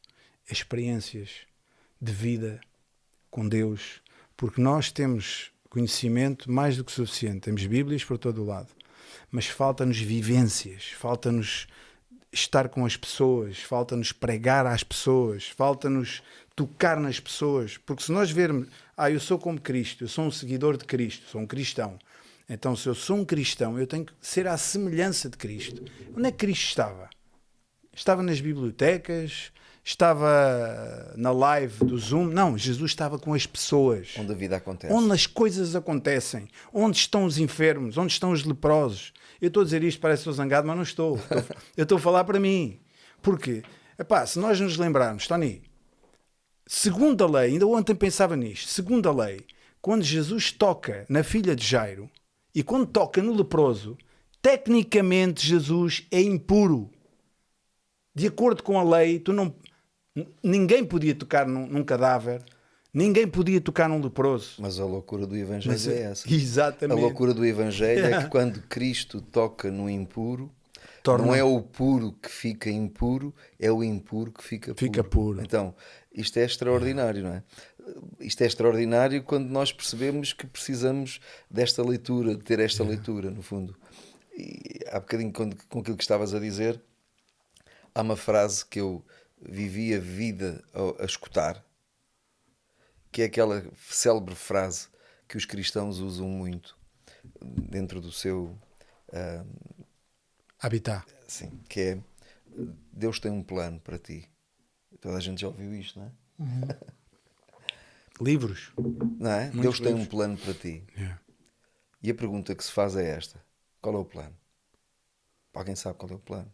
é experiências de vida com Deus, porque nós temos conhecimento mais do que suficiente, temos Bíblias por todo o lado, mas falta-nos vivências, falta-nos estar com as pessoas, falta-nos pregar às pessoas, falta-nos tocar nas pessoas, porque se nós vermos, eu sou como Cristo, eu sou um seguidor de Cristo, sou um cristão, então se eu sou um cristão, eu tenho que ser à semelhança de Cristo. Onde é que Cristo estava? Estava nas bibliotecas, estava na live do Zoom. Não, Jesus estava com as pessoas. Onde a vida acontece. Onde as coisas acontecem. Onde estão os enfermos, onde estão os leprosos. Eu estou a dizer isto, parece que estou zangado, mas não estou. Eu estou a falar para mim. Porque, se nós nos lembrarmos, Tony, segundo a lei, ainda ontem pensava nisto, segundo a lei, quando Jesus toca na filha de Jairo e quando toca no leproso, tecnicamente Jesus é impuro. De acordo com a lei, ninguém podia tocar num cadáver, ninguém podia tocar num leproso. Mas a loucura do Evangelho é essa. Exatamente. A loucura do Evangelho é que quando Cristo toca no impuro, não é o puro que fica impuro, é o impuro que fica puro. Então, isto é extraordinário, não é? Isto é extraordinário quando nós percebemos que precisamos desta leitura, de ter esta leitura, no fundo. E há bocadinho, com aquilo que estavas a dizer, há uma frase que eu vivi a vida a escutar, que é aquela célebre frase que os cristãos usam muito dentro do seu habitat. Sim, que é: Deus tem um plano para ti. Toda a gente já ouviu isto, não é? Livros. Não é? Muitos Deus tem livros. um plano para ti. Yeah. E a pergunta que se faz é esta: qual é o plano? Alguém sabe qual é o plano?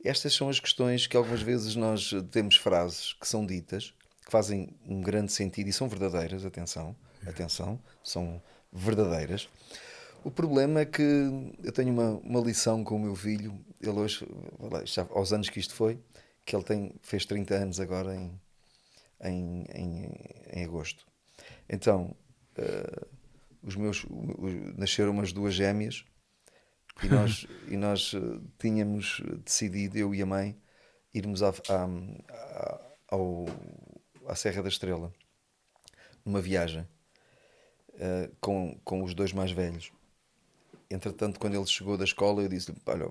Estas são as questões que algumas vezes nós temos frases que são ditas, que fazem um grande sentido e são verdadeiras, atenção, são verdadeiras. O problema é que eu tenho uma lição com o meu filho, ele hoje, já aos anos que isto foi, que ele fez 30 anos agora em agosto. Então, nasceram umas duas gêmeas, e nós tínhamos decidido, eu e a mãe, irmos à Serra da Estrela, numa viagem, com os dois mais velhos. Entretanto, quando ele chegou da escola, eu disse-lhe: olha,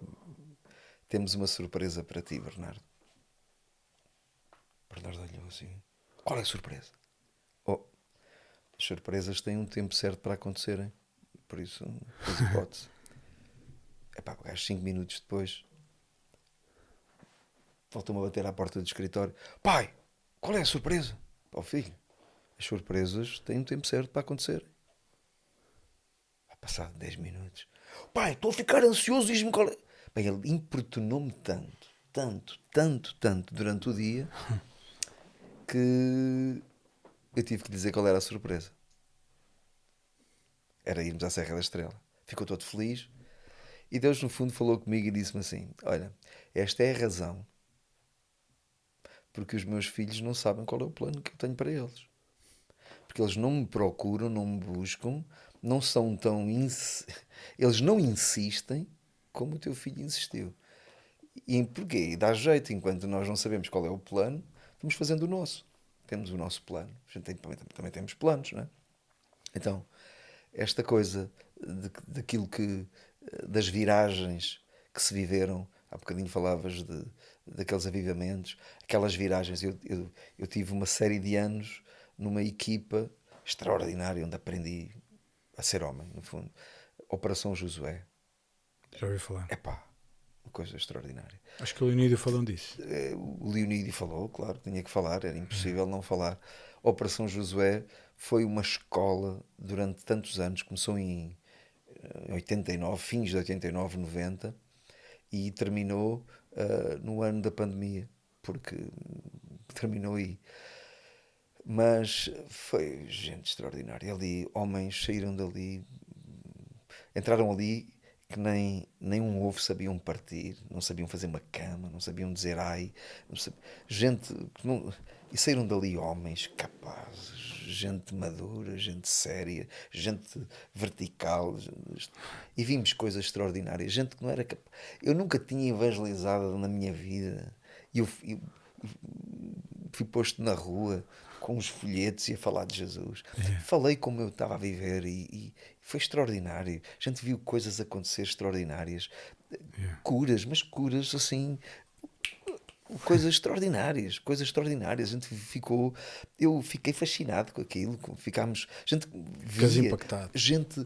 temos uma surpresa para ti, Bernardo. Bernardo olhou assim: qual é a surpresa? As surpresas têm um tempo certo para acontecerem, por isso, faz hipótese. O gajo 5 minutos depois voltou-me a bater à porta do escritório: pai, qual é a surpresa? Filho, as surpresas têm um tempo certo para acontecer. Passado 10 minutos: pai, estou a ficar ansioso, diz-me qual é. Bem, ele importunou-me tanto durante o dia, que eu tive que dizer qual era a surpresa. Era irmos à Serra da Estrela. Ficou todo feliz. E Deus, no fundo, falou comigo e disse-me assim: olha, esta é a razão porque os meus filhos não sabem qual é o plano que eu tenho para eles. Porque eles não me procuram, não me buscam, não são tão... Eles não insistem como o teu filho insistiu. E porquê? E dá jeito, enquanto nós não sabemos qual é o plano, estamos fazendo o nosso. Temos o nosso plano. A gente também temos planos, não é? Então, esta coisa daquilo que... das viragens que se viveram, há bocadinho falavas daqueles avivamentos, aquelas viragens. Eu tive uma série de anos numa equipa extraordinária onde aprendi a ser homem, no fundo. Operação Josué. Já ouvi falar. Epá, uma coisa extraordinária. Acho que o Leonídio falou disso. O Leonídio falou, claro, tinha que falar, era impossível não falar. Operação Josué foi uma escola durante tantos anos, começou em 89, fins de 89, 90, e terminou no ano da pandemia, porque terminou aí. Mas foi gente extraordinária. Ali, homens saíram dali, entraram ali que nem um ovo sabiam partir, não sabiam fazer uma cama, não sabiam dizer ai, gente que não, e saíram dali homens capazes, gente madura, gente séria, gente vertical, e vimos coisas extraordinárias, gente que não era capaz. Eu nunca tinha evangelizado na minha vida, e eu fui posto na rua com os folhetos e a falar de Jesus. Falei como eu estava a viver e foi extraordinário. A gente viu coisas acontecer extraordinárias. Curas, mas curas assim... coisas extraordinárias. A gente ficou... Eu fiquei fascinado com aquilo. Ficámos... A gente via... impactado. Gente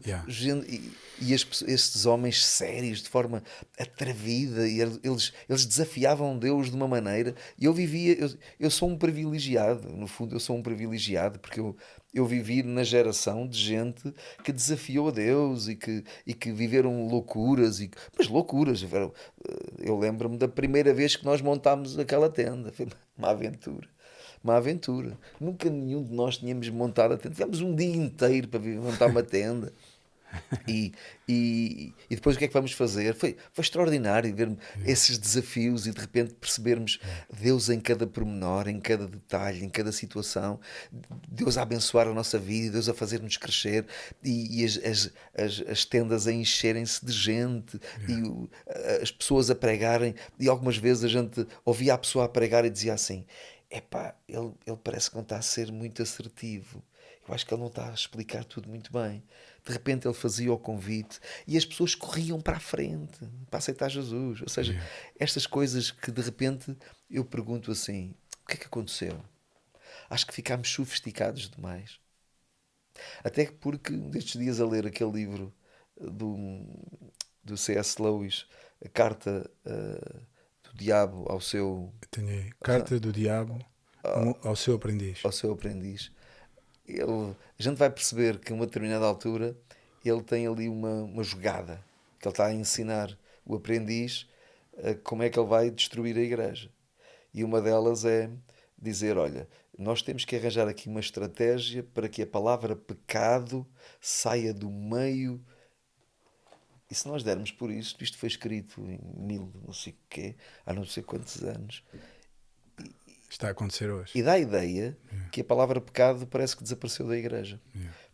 e estes homens sérios, de forma atrevida, e eles desafiavam Deus de uma maneira, e eu vivia... Eu sou um privilegiado, no fundo eu sou um privilegiado, porque eu vivi na geração de gente que desafiou a Deus e que viveram loucuras, mas loucuras. Eu lembro-me da primeira vez que nós montámos aquela tenda, foi uma aventura. Uma aventura. Nunca nenhum de nós tínhamos montado a tenda. Tivemos um dia inteiro para montar uma tenda. E depois o que é que vamos fazer? Foi extraordinário ver esses desafios e de repente percebermos Deus em cada pormenor, em cada detalhe, em cada situação, Deus a abençoar a nossa vida, Deus a fazer-nos crescer, e as tendas a encherem-se de gente, e as pessoas a pregarem, e algumas vezes a gente ouvia a pessoa a pregar e dizia assim: epá, ele parece que não está a ser muito assertivo, eu acho que ele não está a explicar tudo muito bem. De repente ele fazia o convite e as pessoas corriam para a frente para aceitar Jesus. Ou seja, estas coisas que de repente eu pergunto assim: o que é que aconteceu? Acho que ficámos sofisticados demais. Até porque destes dias a ler aquele livro do C.S. Lewis, a carta do diabo ao seu... Carta do diabo ao seu aprendiz. Ao seu aprendiz. A gente vai perceber que a uma determinada altura ele tem ali uma jogada, que ele está a ensinar o aprendiz como é que ele vai destruir a igreja. E uma delas é dizer: olha, nós temos que arranjar aqui uma estratégia para que a palavra pecado saia do meio. E se nós dermos por isto foi escrito em 1000, não sei o quê, há não sei quantos anos. Está a acontecer hoje. E dá a ideia que a palavra pecado parece que desapareceu da igreja.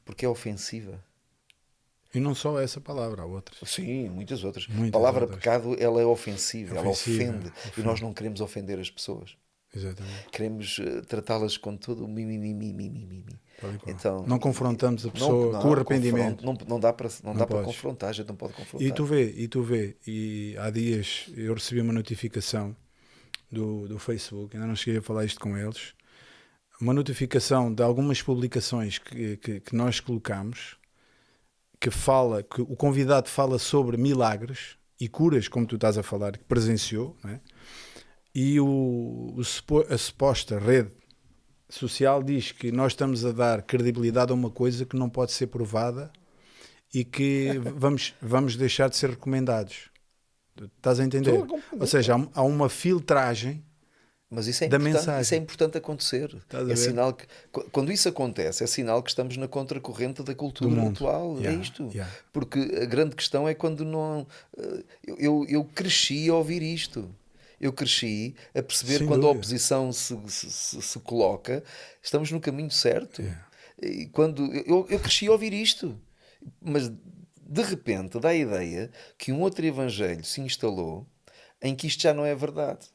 Porque é ofensiva. E não só essa palavra, há outras. Sim, muitas outras. Muitas a palavra outras. pecado, ela é ofensiva, ela Ofensiva, ofende. E nós não queremos ofender as pessoas. Exatamente. Queremos tratá-las com todo o mimimi. Então, não confrontamos a pessoa com o arrependimento. Não dá para confrontar, a gente não pode confrontar. E tu vê, e há dias eu recebi uma notificação do Facebook, ainda não cheguei a falar isto com eles, uma notificação de algumas publicações que nós colocamos, que o convidado fala sobre milagres e curas, como tu estás a falar, que presenciou, não é? E a suposta rede social diz que nós estamos a dar credibilidade a uma coisa que não pode ser provada e que vamos deixar de ser recomendados. Estás a entender? Ou seja, há uma filtragem Mas isso é da importante, mensagem. isso é importante acontecer. Estás a É ver? sinal que, quando isso acontece, é sinal que estamos na contracorrente da Do cultura mundo. atual. É Yeah, isto. yeah. Porque a grande questão é quando não. Eu cresci a ouvir isto. Eu cresci a perceber Sem quando a dúvida. oposição se coloca, estamos no caminho certo. Yeah. E quando eu cresci a ouvir isto, mas de repente dá a ideia que um outro evangelho se instalou em que isto já não é verdade.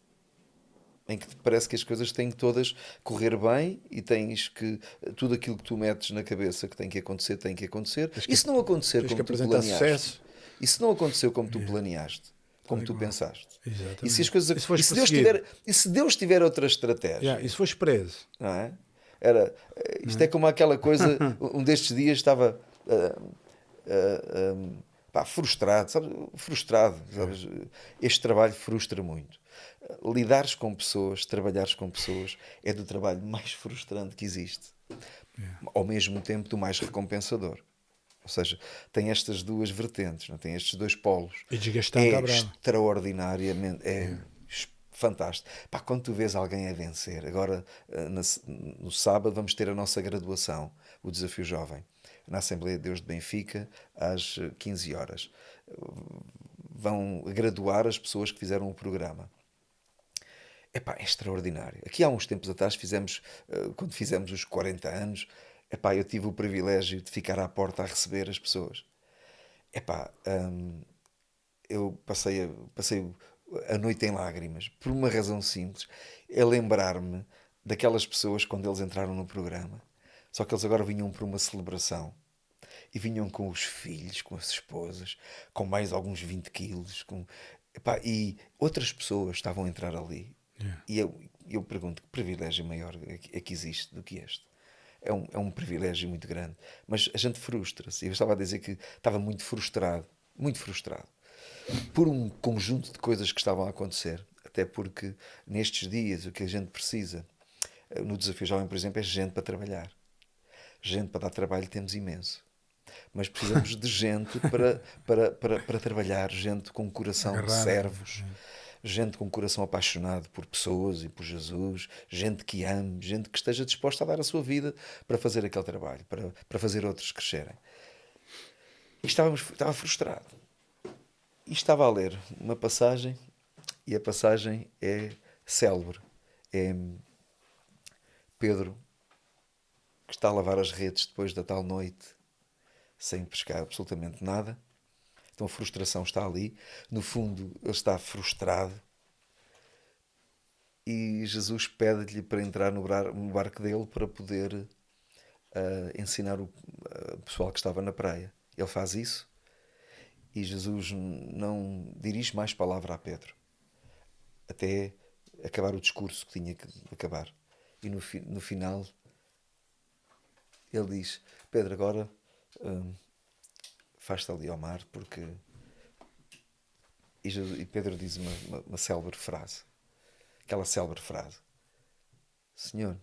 Em que parece que as coisas têm que todas correr bem e tens que tudo aquilo que tu metes na cabeça que tem que acontecer, tem que acontecer. Tens E se não acontecer Tens que como tu apresentar planeaste? sucesso. E se não aconteceu como tu planeaste? Como Tal tu e qual. pensaste? Exatamente. E se as coisas, E se fores e se Deus perseguido? tiver, e se Deus tiver outra estratégia? Yeah. E se fores preso? Não é? Era, isto é como aquela coisa, um destes dias estava pá, frustrado, sabes? Frustrado, sabes? Este trabalho frustra muito. Lidares com pessoas, trabalhares com pessoas, é do trabalho mais frustrante que existe. Ao mesmo tempo do mais recompensador. Ou seja, tem estas duas vertentes, não? Tem estes dois polos. E desgastante É à brava. extraordinariamente, fantástico. Pá, quando tu vês alguém a vencer, agora no sábado vamos ter a nossa graduação, o Desafio Jovem, na Assembleia de Deus de Benfica, às 15 horas. Vão graduar as pessoas que fizeram o programa. Epá, é extraordinário. Aqui há uns tempos atrás fizemos, quando fizemos os 40 anos, epá, eu tive o privilégio de ficar à porta a receber as pessoas. Epá, eu passei a noite em lágrimas, por uma razão simples, é lembrar-me daquelas pessoas quando eles entraram no programa. Só que eles agora vinham por uma celebração. E vinham com os filhos, com as esposas, com mais alguns 20 quilos. Epá, e outras pessoas estavam a entrar ali. Yeah. E eu pergunto, que privilégio maior é que existe do que este? É um privilégio muito grande. Mas a gente frustra-se. Eu estava a dizer que estava muito frustrado por um conjunto de coisas que estavam a acontecer. Até porque nestes dias o que a gente precisa, no Desafio Jovem, por exemplo, é gente para trabalhar. Gente para dar trabalho temos imenso. Mas precisamos de gente para trabalhar, gente com coração de Agarrada. servos, gente com coração apaixonado por pessoas e por Jesus, gente que ame, gente que esteja disposta a dar a sua vida para fazer aquele trabalho, para fazer outros crescerem. E estava frustrado. E estava a ler uma passagem, e a passagem é célebre. É Pedro, que está a lavar as redes depois da tal noite, sem pescar absolutamente nada. Então a frustração está ali. No fundo, ele está frustrado. E Jesus pede-lhe para entrar no barco dele para poder ensinar o pessoal que estava na praia. Ele faz isso e Jesus não dirige mais palavra a Pedro até acabar o discurso que tinha que acabar. E no final ele diz: Pedro, agora faz-te ali ao mar, porque... E Pedro diz uma célebre frase. Aquela célebre frase: Senhor,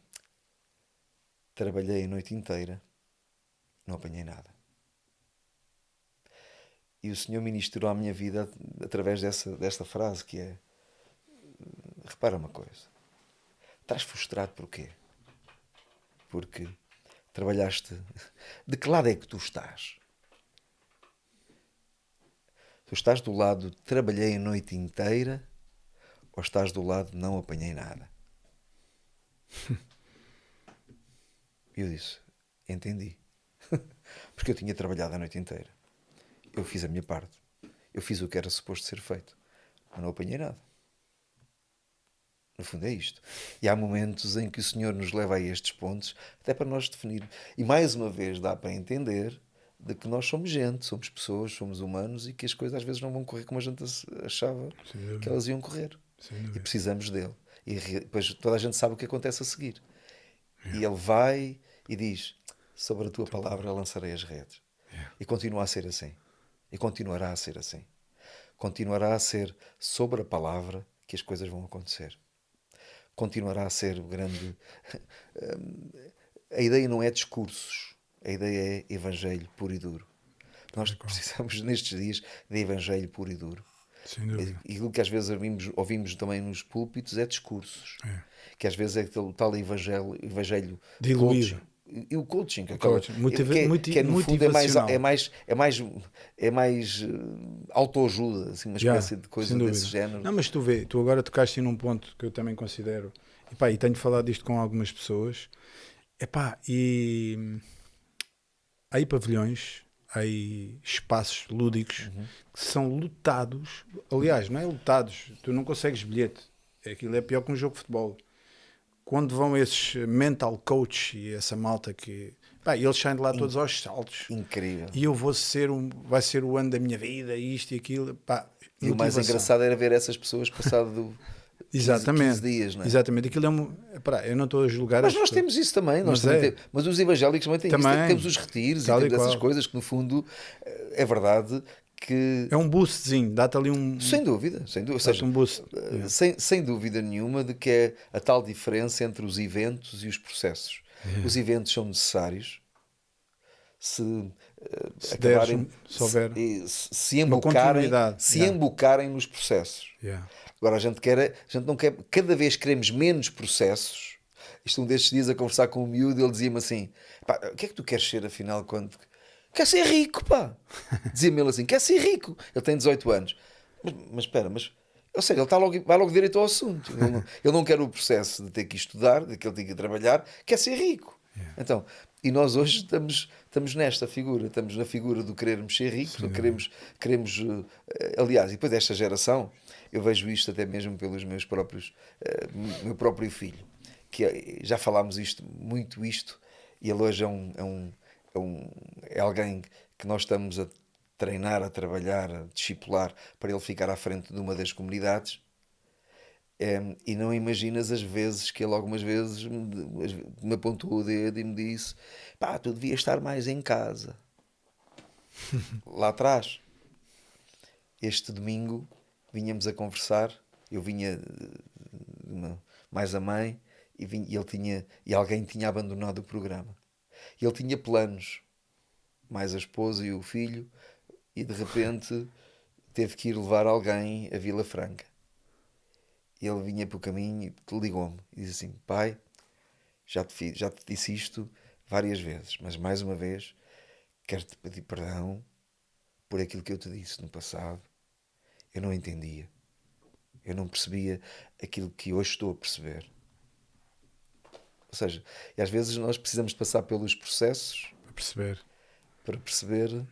trabalhei a noite inteira, não apanhei nada. E o Senhor ministrou à minha vida através desta frase, que é: repara uma coisa, estás frustrado porquê? Porque trabalhaste... De que lado é que tu estás? Tu estás do lado de trabalhei a noite inteira, ou estás do lado de não apanhei nada? Eu disse: entendi. Porque eu tinha trabalhado a noite inteira. Eu fiz a minha parte. Eu fiz o que era suposto ser feito. Mas não apanhei nada. No fundo é isto. E há momentos em que o Senhor nos leva a estes pontos, até para nós definir. E mais uma vez dá para entender de que nós somos gente, somos pessoas, somos humanos, e que as coisas às vezes não vão correr como a gente achava que elas iam correr. E precisamos dele. E depois toda a gente sabe o que acontece a seguir. E ele vai e diz: sobre a tua palavra lançarei as redes. E continua a ser assim. E continuará a ser assim. Continuará a ser sobre a palavra que as coisas vão acontecer. Continuará a ser o grande... A ideia não é discursos. A ideia é evangelho puro e duro. Nós precisamos nestes dias de evangelho puro e duro. Sem dúvida. E aquilo que às vezes ouvimos também nos púlpitos é discursos. Que às vezes é o tal evangelho Diluído. coaching. E o coaching, que, Motiva- que no fundo motivacional. é mais autoajuda, assim, uma espécie de coisa sem dúvida. desse género. Não, mas tu vê, tu agora tocaste num ponto que eu também considero, e tenho falado disto com algumas pessoas, e há aí pavilhões, há aí espaços lúdicos que são lotados, aliás, não é lotados, tu não consegues bilhete, aquilo é pior que um jogo de futebol. Quando vão esses mental coach e essa malta que... eles saem de lá todos aos saltos. Incrível. E eu vai ser o ano da minha vida, isto e aquilo. E o mais engraçado era ver essas pessoas passado 15 dias, não é? Exatamente. Aquilo eu não estou a julgar. Mas nós temos isso também. Mas os evangélicos também têm isso. Temos os retiros e temos essas coisas que, no fundo, é verdade que... É um boostzinho, dá-te ali um... Sem dúvida. Ou seja, um boost. Sem dúvida nenhuma de que é a tal diferença entre os eventos e os processos. Os eventos são necessários se acabarem, se embocarem nos processos. Agora a gente não quer, cada vez queremos menos processos. Um destes dias a conversar com um miúdo, ele dizia-me assim: o que é que tu queres ser afinal quando... Quer ser rico, pá. Dizia-me ele assim: quer ser rico. Ele tem 18 anos. Mas espera, ou seja, ele vai logo direito ao assunto. Ele não quer o processo de ter que estudar, de que ele tem que trabalhar, quer ser rico. Então, e nós hoje estamos nesta figura, estamos na figura do querermos ser ricos, queremos aliás, e depois desta geração, eu vejo isto até mesmo pelos meu próprio filho, que já falámos muito isto, e ele hoje é alguém que nós estamos a treinar, a trabalhar, a discipular para ele ficar à frente de uma das comunidades. E não imaginas as vezes que ele algumas vezes me apontou o dedo e me disse: tu devias estar mais em casa. Lá atrás, este domingo, vinhamos a conversar, eu vinha mais a mãe e alguém tinha abandonado o programa. E ele tinha planos, mais a esposa e o filho, e de repente teve que ir levar alguém a Vila Franca. Ele vinha pelo caminho e ligou-me e disse assim: pai, já te disse isto várias vezes, mas mais uma vez quero-te pedir perdão por aquilo que eu te disse no passado. Eu não entendia, eu não percebia aquilo que hoje estou a perceber. Ou seja, e às vezes nós precisamos de passar pelos processos para perceber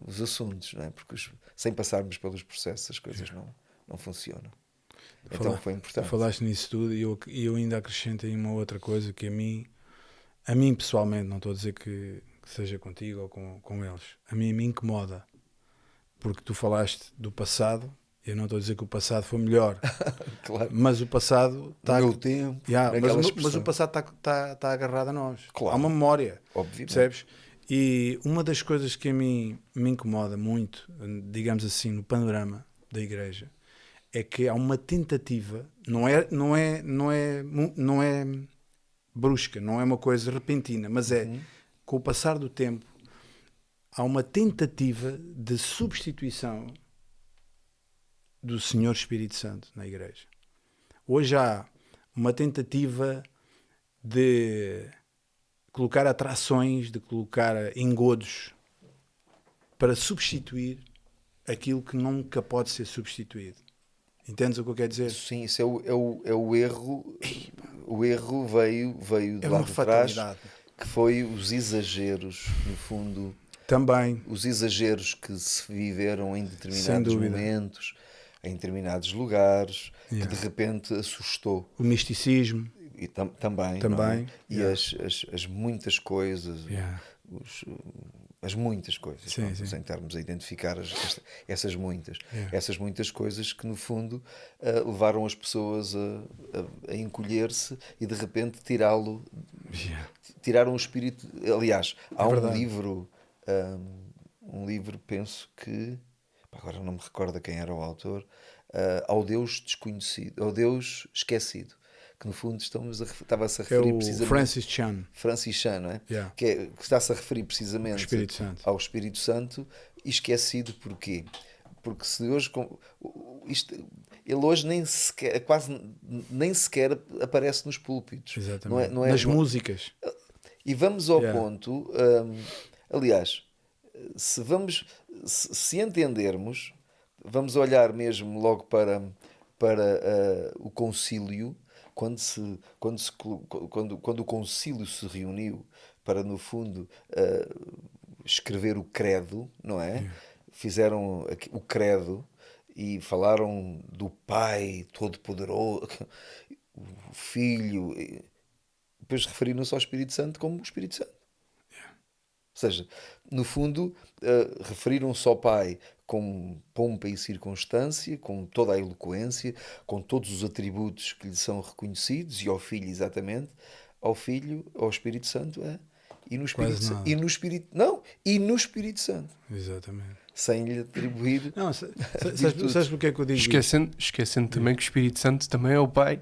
os assuntos, não é? Porque sem passarmos pelos processos as coisas não funcionam. Então foi importante. Falaste nisso tudo e eu ainda acrescentei uma outra coisa que a mim pessoalmente, não estou a dizer que seja contigo ou com eles, a mim me incomoda, porque tu falaste do passado. Eu não estou a dizer que o passado foi melhor, claro. Mas o passado está... No meu tempo, mas o passado está agarrado a nós. Claro. Há uma memória, obviamente. Percebes? E uma das coisas que a mim me incomoda muito, digamos assim, no panorama da igreja, é que há uma tentativa, não é brusca, não é uma coisa repentina, mas com o passar do tempo, há uma tentativa de substituição do Senhor Espírito Santo na igreja. Hoje há uma tentativa de colocar atrações, de colocar engodos para substituir aquilo que nunca pode ser substituído. Entendes o que eu quero dizer? Sim, isso é o erro. O erro veio de lá de trás, que foi os exageros, no fundo. Também. Os exageros que se viveram em determinados momentos, em determinados lugares, que de repente assustou. O misticismo. E também. É? E as muitas coisas, as muitas coisas, sem estarmos a identificar essas muitas coisas que no fundo levaram as pessoas a encolher-se e de repente tiraram o espírito. Aliás, há um livro, penso que agora não me recordo quem era o autor, ao Deus desconhecido, ao Deus esquecido, que no fundo estava-se a referir precisamente Francis Chan, não é? Que está-se a referir precisamente ao Espírito Santo, e esquecido porquê? Porque se hoje ele hoje nem sequer, quase nem sequer aparece nos púlpitos. Exatamente. Não é, Nas músicas. E vamos ao Yeah. ponto, aliás, se entendermos, vamos olhar mesmo logo para o concílio, quando o concílio se reuniu para, no fundo, escrever o credo, não é? Fizeram o credo e falaram do Pai Todo-Poderoso, o Filho, e depois referiram-se ao Espírito Santo como o Espírito Santo. Ou seja, no fundo, referiram-se ao Pai com pompa e circunstância, com toda a eloquência, com todos os atributos que lhe são reconhecidos, e ao Filho exatamente, ao Filho, ao Espírito Santo, e no Espírito Quase Santo. nada. E no Espírito Santo. Exatamente. Sem lhe atribuir. Não, sabes porque é que eu digo Esquecendo também que o Espírito Santo também é o Pai.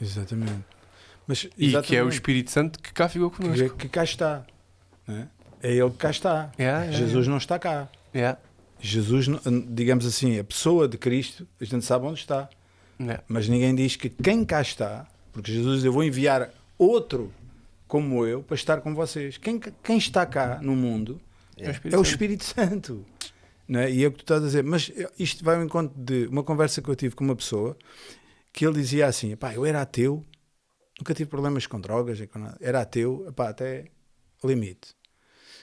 Exatamente. Mas, E que é o exatamente, Espírito Santo que cá ficou connosco. que cá está. Não é? É ele que cá está. Jesus não está cá. Yeah. Jesus, digamos assim, a pessoa de Cristo, a gente sabe onde está. Yeah. Mas ninguém diz que quem cá está, porque Jesus diz, eu vou enviar outro como eu para estar com vocês. Quem está cá no mundo é o Espírito Santo. Não é? E é o que tu estás a dizer. Mas isto vai ao encontro de uma conversa que eu tive com uma pessoa que ele dizia assim, pá, eu era ateu, nunca tive problemas com drogas, era ateu, pá, até limite.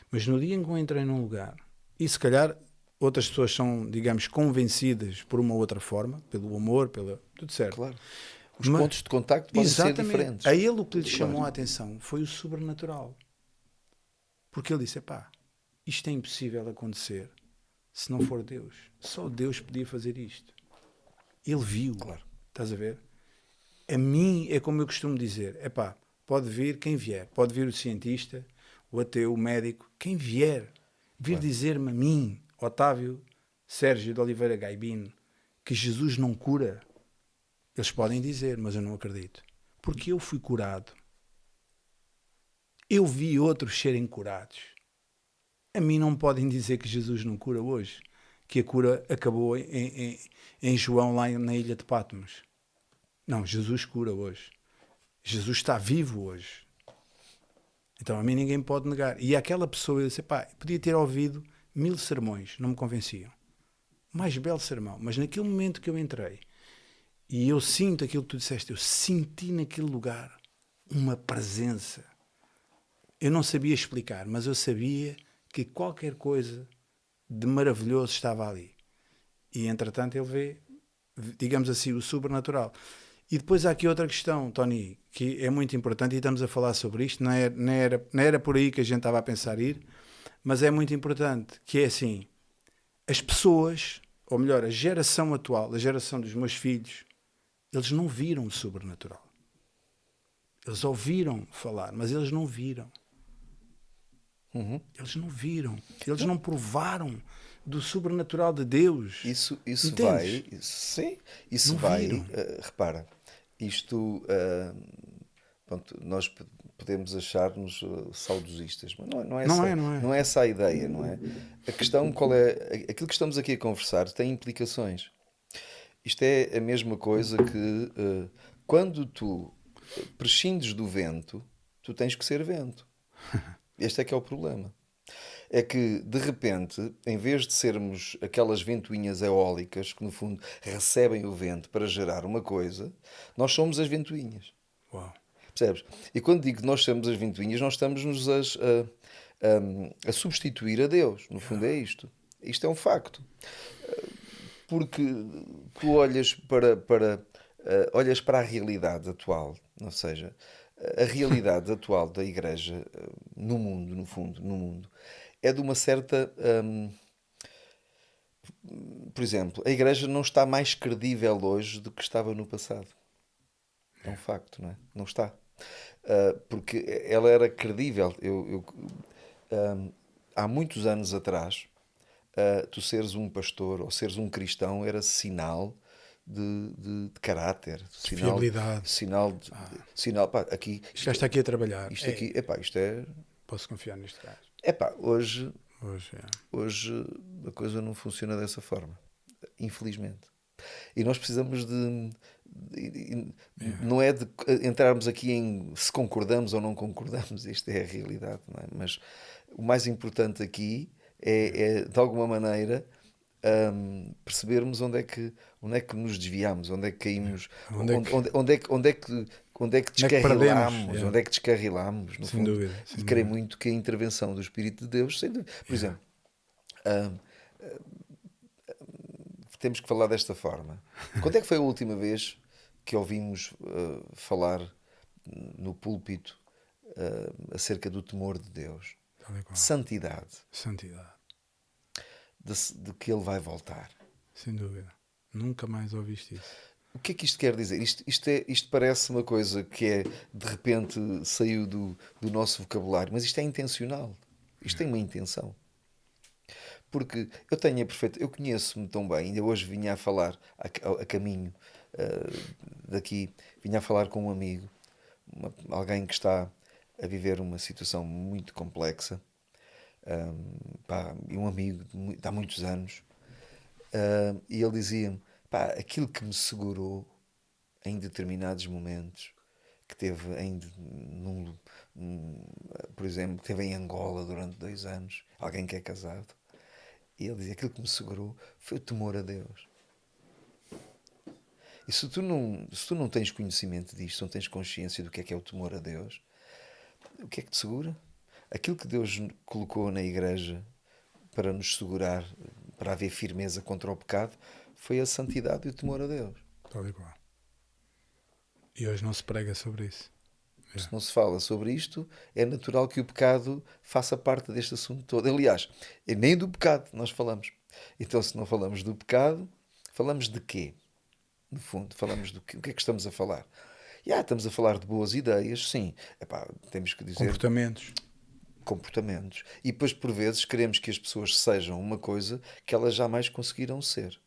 Mas no dia em que eu entrei num lugar, e se calhar outras pessoas são, digamos, convencidas por uma outra forma, pelo amor, tudo certo. Claro. Os pontos de contacto podem ser diferentes. A ele o que lhe chamou a atenção foi o sobrenatural. Porque ele disse, pá, isto é impossível acontecer se não for Deus. Só Deus podia fazer isto. Ele viu. Claro. Estás a ver? A mim é como eu costumo dizer, pá, pode vir quem vier. Pode vir o cientista, o ateu, o médico, quem vier. Vir dizer-me a mim, Otávio Sérgio de Oliveira Gaibino, que Jesus não cura. Eles podem dizer, mas eu não acredito. Porque eu fui curado. Eu vi outros serem curados. A mim não podem dizer que Jesus não cura hoje. Que a cura acabou em João, lá na ilha de Patmos. Não, Jesus cura hoje. Jesus está vivo hoje. Então a mim ninguém pode negar. E aquela pessoa, eu disse, pá, podia ter ouvido 1000 sermões, não me convenciam. O mais belo sermão. Mas naquele momento que eu entrei, e eu sinto aquilo que tu disseste, eu senti naquele lugar uma presença. Eu não sabia explicar, mas eu sabia que qualquer coisa de maravilhoso estava ali. E entretanto ele vê, digamos assim, o sobrenatural. E depois há aqui outra questão, Tony, que é muito importante, e estamos a falar sobre isto, não era por aí que a gente estava a pensar ir, mas é muito importante, que é assim, as pessoas, ou melhor, a geração atual, a geração dos meus filhos, eles não viram o sobrenatural. Eles ouviram falar, mas eles não viram. Eles não viram. Eles não provaram do sobrenatural de Deus. Isso vai. Sim, isso Não vai. viram. Repara, isto. Pronto, nós podemos achar-nos saudosistas, mas não é essa a ideia, não é? A questão qual é? Aquilo que estamos aqui a conversar tem implicações. Isto é a mesma coisa que quando tu prescindes do vento, tu tens que ser vento. Este é que é o problema. É que, de repente, em vez de sermos aquelas ventoinhas eólicas que, no fundo, recebem o vento para gerar uma coisa, nós somos as ventoinhas. Uau. Percebes? E quando digo que nós somos as ventoinhas, nós estamos-nos a substituir a Deus. No fundo é isto. Isto é um facto. Porque tu olhas olhas para a realidade atual, ou seja, a realidade atual da Igreja no mundo, no fundo, no mundo, é de uma certa... por exemplo, a Igreja não está mais credível hoje do que estava no passado. É um facto, não é? Não está. Porque ela era credível. Há muitos anos atrás, tu seres um pastor ou seres um cristão era sinal de caráter, de fiabilidade. Sinal, pá, aqui... Isto já está aqui a trabalhar. Isto é... Posso confiar neste gajo. Epá, hoje Hoje a coisa não funciona dessa forma. infelizmente. E nós precisamos não é de entrarmos aqui em se concordamos ou não concordamos, isto é a realidade, não é? Mas o mais importante aqui é de alguma maneira, percebermos onde é que nos desviamos, onde é que caímos, onde é que descarrilamos, onde é que descarrilamos, no sem fundo. dúvida, E creio muito que a intervenção do Espírito de Deus, por exemplo, temos que falar desta forma. Quando é que foi a última vez que ouvimos falar no púlpito acerca do temor de Deus, de santidade, de que Ele vai voltar? Sem dúvida. Nunca mais ouviste isso. O que é que isto quer dizer? Isto parece uma coisa que de repente saiu do nosso vocabulário, mas isto é intencional. Isto tem uma intenção. Porque eu conheço-me tão bem, ainda hoje vinha a falar a caminho daqui, vinha a falar com um amigo, alguém que está a viver uma situação muito complexa, e um amigo de há muitos anos, e ele dizia-me, aquilo que me segurou em determinados momentos, que teve por exemplo, teve em Angola durante 2 anos, alguém que é casado, e ele dizia, aquilo que me segurou foi o temor a Deus. E se tu não tens conhecimento disto, se não tens consciência do que é o temor a Deus, o que é que te segura? Aquilo que Deus colocou na igreja para nos segurar, para haver firmeza contra o pecado, foi a santidade e o temor a Deus. Tal e qual. E hoje não se prega sobre isso. Se não se fala sobre isto, é natural que o pecado faça parte deste assunto todo. Aliás, nem do pecado nós falamos. Então, se não falamos do pecado, falamos de quê? No fundo, falamos do quê? O que é que estamos a falar? Estamos a falar de boas ideias, sim. Temos que dizer... Comportamentos. E depois, por vezes, queremos que as pessoas sejam uma coisa que elas jamais conseguiram ser.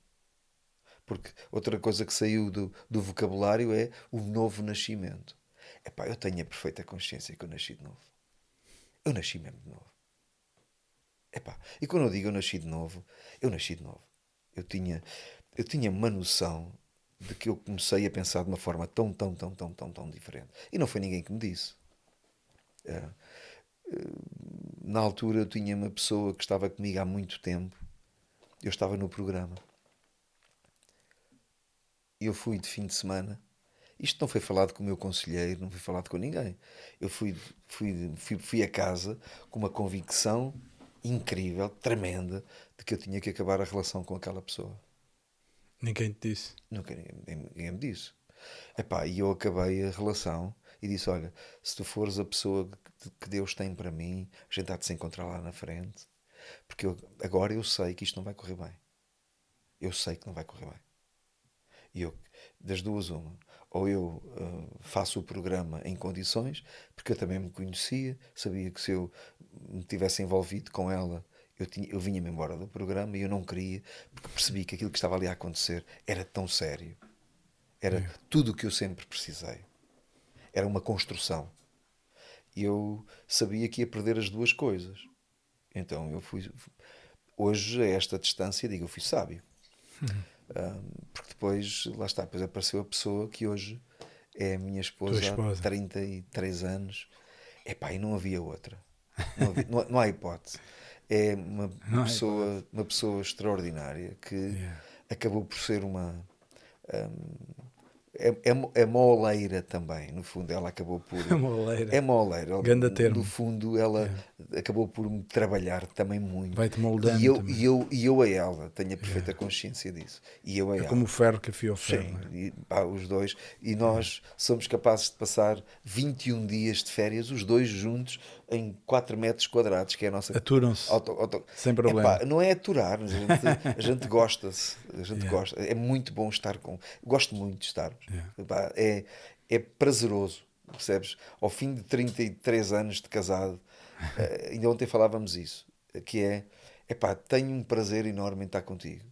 Porque outra coisa que saiu do vocabulário é o novo nascimento. Eu tenho a perfeita consciência que eu nasci de novo. Eu nasci mesmo de novo. E quando eu digo eu nasci de novo, eu nasci de novo. Eu tinha uma noção de que eu comecei a pensar de uma forma tão diferente. E não foi ninguém que me disse. Na altura eu tinha uma pessoa que estava comigo há muito tempo. Eu estava no programa. E eu fui de fim de semana. Isto não foi falado com o meu conselheiro, não foi falado com ninguém. Eu fui a casa com uma convicção incrível, tremenda, de que eu tinha que acabar a relação com aquela pessoa. Ninguém te disse? Ninguém me disse. E eu acabei a relação e disse, olha, se tu fores a pessoa que Deus tem para mim, a gente há de se encontrar lá na frente. Porque agora eu sei que isto não vai correr bem. Eu sei que não vai correr bem. E eu, das duas uma, ou eu faço o programa em condições, porque eu também me conhecia, sabia que se eu me tivesse envolvido com ela, eu vinha-me embora do programa e eu não queria, porque percebi que aquilo que estava ali a acontecer era tão sério. Era tudo o que eu sempre precisei. Era uma construção. E eu sabia que ia perder as duas coisas. Então eu hoje, a esta distância, digo, eu fui sábio. Porque depois, lá está, depois apareceu a pessoa que hoje é a minha esposa há 33 anos. E não havia outra. Não há hipótese. É uma pessoa extraordinária que acabou por ser uma... É moleira também, no fundo, ela acabou por... É moleira. Ganda termo. No fundo, ela acabou por me trabalhar também muito. Vai-te moldando e eu a ela, tenho a perfeita consciência disso. E eu a ela. Como o ferro que afia o ferro. Sim, os dois. E nós somos capazes de passar 21 dias de férias, os dois juntos, em 4 metros quadrados, que é a nossa... Aturam-se, sem problema. Não é aturar, a gente gosta-se. A gente gosta. É muito bom estar com... Gosto muito de estar. É prazeroso, percebes? Ao fim de 33 anos de casado, ainda ontem falávamos isso, que tenho um prazer enorme em estar contigo.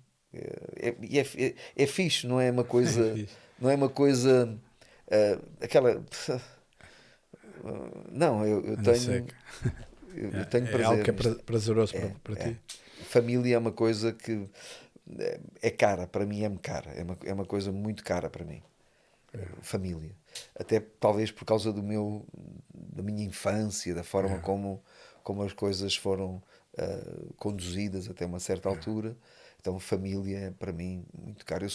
É fixe, não é uma coisa... Não é uma coisa... aquela... Não, eu tenho... Eu tenho prazer. É algo que é prazeroso para ti. Família é uma coisa que é cara, para mim é-me cara, é uma coisa muito cara para mim. Família. Até talvez por causa da minha infância, da forma como as coisas foram conduzidas até uma certa altura. Então, família é para mim muito caro.